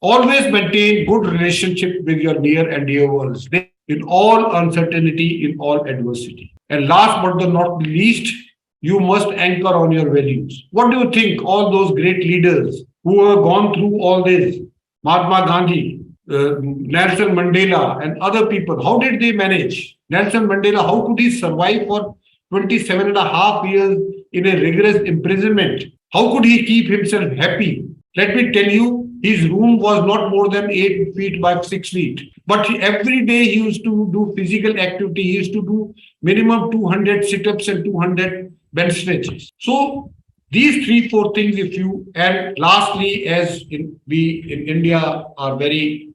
always maintain good relationship with your near and dear ones in all uncertainty, in all adversity. And last but not least, you must anchor on your values. What do you think all those great leaders who have gone through all this, Mahatma Gandhi, Nelson Mandela, and other people, how did they manage? Nelson Mandela, how could he survive for 27.5 years in a rigorous imprisonment? How could he keep himself happy? Let me tell you, his room was not more than 8 feet by 6 feet. But every day he used to do physical activity. He used to do minimum 200 sit-ups and 200 bench stretches. So these 3-4 things, if you, and lastly, as we in India are very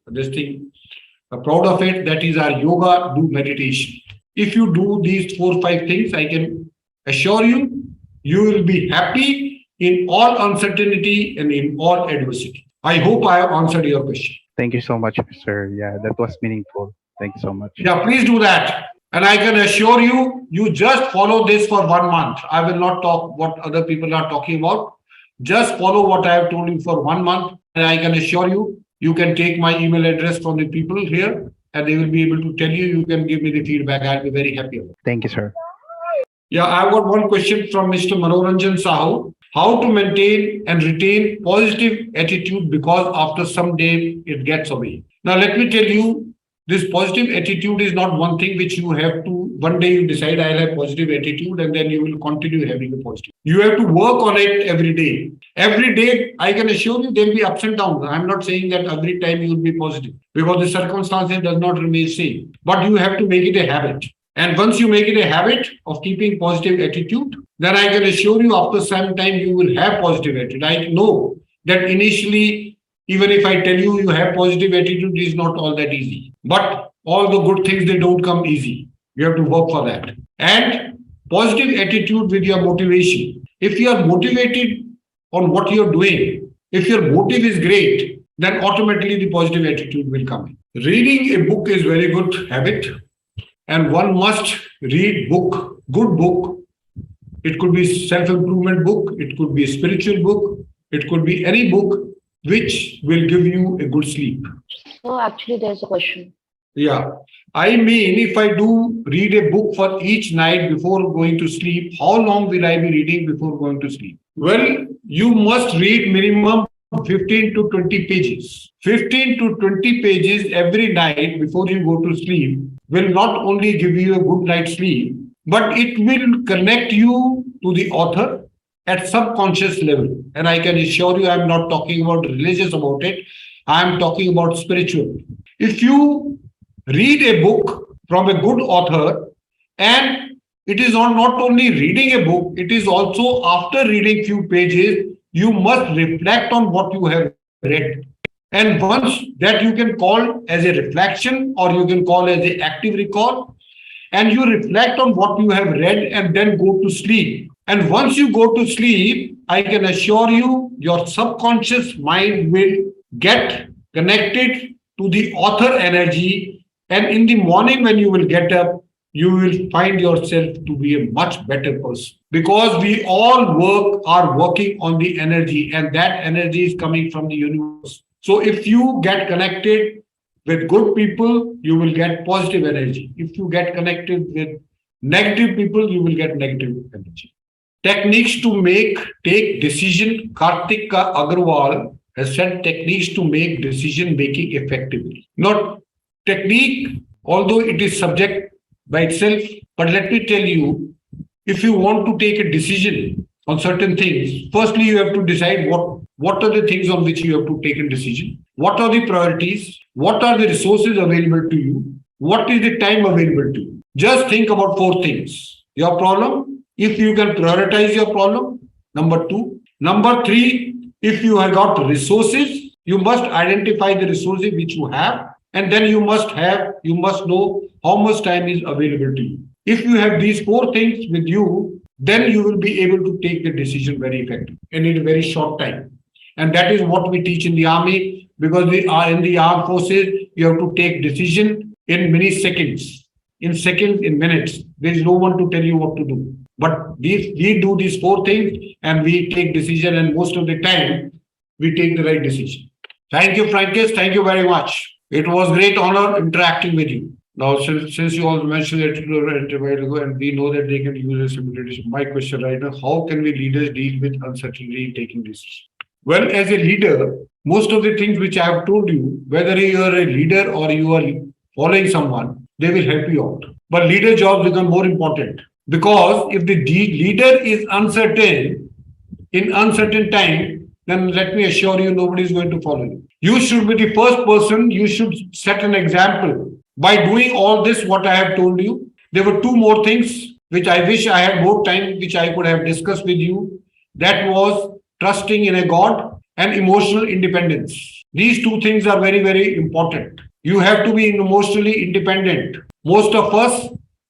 proud of it, that is our yoga, do meditation. If you do these 4-5 things, I can assure you, you will be happy in all uncertainty and in all adversity. I hope I have answered your question. Thank you so much, sir. Yeah, that was meaningful. Thank you so much. Yeah, please do that. And I can assure you, you just follow this for 1 month. I will not talk what other people are talking about. Just follow what I have told you for 1 month. And I can assure you, you can take my email address from the people here and they will be able to tell you, you can give me the feedback. I'll be very happy. Thank you, sir. Yeah, I've got one question from Mr. Manoranjan Sahu. How to maintain and retain positive attitude because after some day it gets away. Now, let me tell you, this positive attitude is not one thing which you have to one day you decide I'll have positive attitude and then you will continue having a positive. You have to work on it every day. Every day, I can assure you there will be ups and downs. I'm not saying that every time you will be positive because the circumstances does not remain same. But you have to make it a habit. And once you make it a habit of keeping positive attitude, then I can assure you after some time you will have positive attitude. I know that initially, even if I tell you you have positive attitude, it is not all that easy. But all the good things, they don't come easy. You have to work for that. And positive attitude with your motivation. If you are motivated on what you're doing, if your motive is great, then automatically the positive attitude will come in. Reading a book is very good habit. And one must read good book. It could be self-improvement book. It could be a spiritual book. It could be any book which will give you a good sleep. So actually, there's a question. Yeah. I mean, if I do read a book for each night before going to sleep, how long will I be reading before going to sleep? Well, you must read minimum 15 to 20 pages. 15 to 20 pages every night before you go to sleep will not only give you a good night's sleep, but it will connect you to the author at subconscious level. And I can assure you, I'm not talking about religious about it. I'm talking about spiritual. If you read a book from a good author, and it is not only reading a book, it is also after reading few pages, you must reflect on what you have read. And once that you can call as a reflection or you can call as an active recall, and you reflect on what you have read and then go to sleep. And once you go to sleep, I can assure you, your subconscious mind will get connected to the author energy. And in the morning, when you will get up, you will find yourself to be a much better person. Because we all are working on the energy, and that energy is coming from the universe. So if you get connected with good people, you will get positive energy. If you get connected with negative people, you will get negative energy. Techniques to take decision. Kartika Agarwal has said techniques to make decision making effectively. Not technique, although it is subject by itself, but let me tell you, if you want to take a decision on certain things, firstly you have to decide what are the things on which you have to take a decision, what are the priorities, what are the resources available to you, what is the time available to you. Just think about 4 things. Your problem, if you can prioritize your problem, number 2. Number 3, if you have got resources, you must identify the resources which you have, and then you must know how much time is available to you. If you have these 4 things with you, then you will be able to take the decision very effectively and in a very short time. And that is what we teach in the army, because we are in the armed forces, you have to take decision in milliseconds, in minutes. There is no one to tell you what to do. But we do these 4 things and we take decision, and most of the time we take the right decision. Thank you, Francis. Thank you very much. It was great honor interacting with you. Now, since you all mentioned it a while ago, and we know that they can use a simulation, my question right now, how can we leaders deal with uncertainty in taking decisions? Well, as a leader, most of the things which I have told you, whether you are a leader or you are following someone, they will help you out. But leader jobs become more important, because if the leader is uncertain, in uncertain time, then let me assure you, nobody is going to follow you. You should be the first person, you should set an example. By doing all this, what I have told you, there were 2 more things which I wish I had more time, which I could have discussed with you. That was trusting in a God and emotional independence. These 2 things are very, very important. You have to be emotionally independent. Most of us,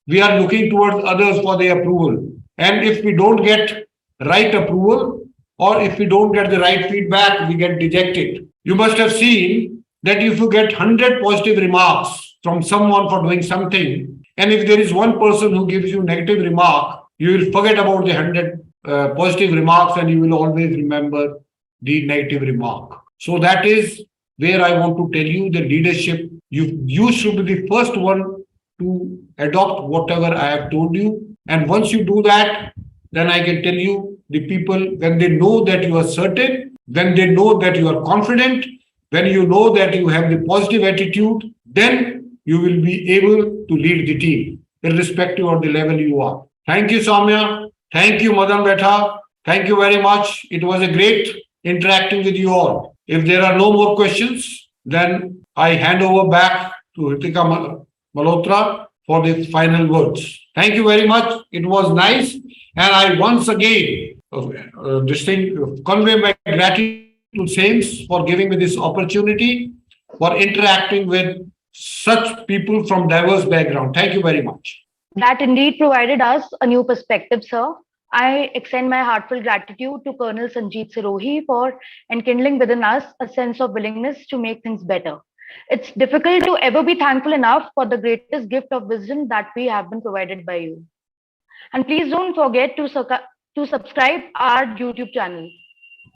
we are looking towards others for their approval. And if we don't get right approval, or if we don't get the right feedback, we get dejected. You must have seen that if you get 100 positive remarks from someone for doing something, and if there is one person who gives you negative remark, you will forget about the 100 positive remarks, and you will always remember the negative remark. So that is where I want to tell you, the leadership, you should be the first one to adopt whatever I have told you. And once you do that, then I can tell you, the people, when they know that you are certain, when they know that you are confident, when you know that you have the positive attitude, then you will be able to lead the team. irrespective of the level you are. Thank you, Soumya. Thank you, Madan Betha. Thank you very much. It was a great interacting with you all. If there are no more questions, then I hand over back to Ritika Malhotra for the final words. Thank you very much. It was nice. And I once again convey my gratitude to Sames for giving me this opportunity for interacting with such people from diverse background. Thank you very much. That indeed provided us a new perspective, sir. I extend my heartfelt gratitude to Colonel Sanjeet Sirohi for enkindling within us a sense of willingness to make things better. It's difficult to ever be thankful enough for the greatest gift of wisdom that we have been provided by you. And please don't forget to subscribe our YouTube channel.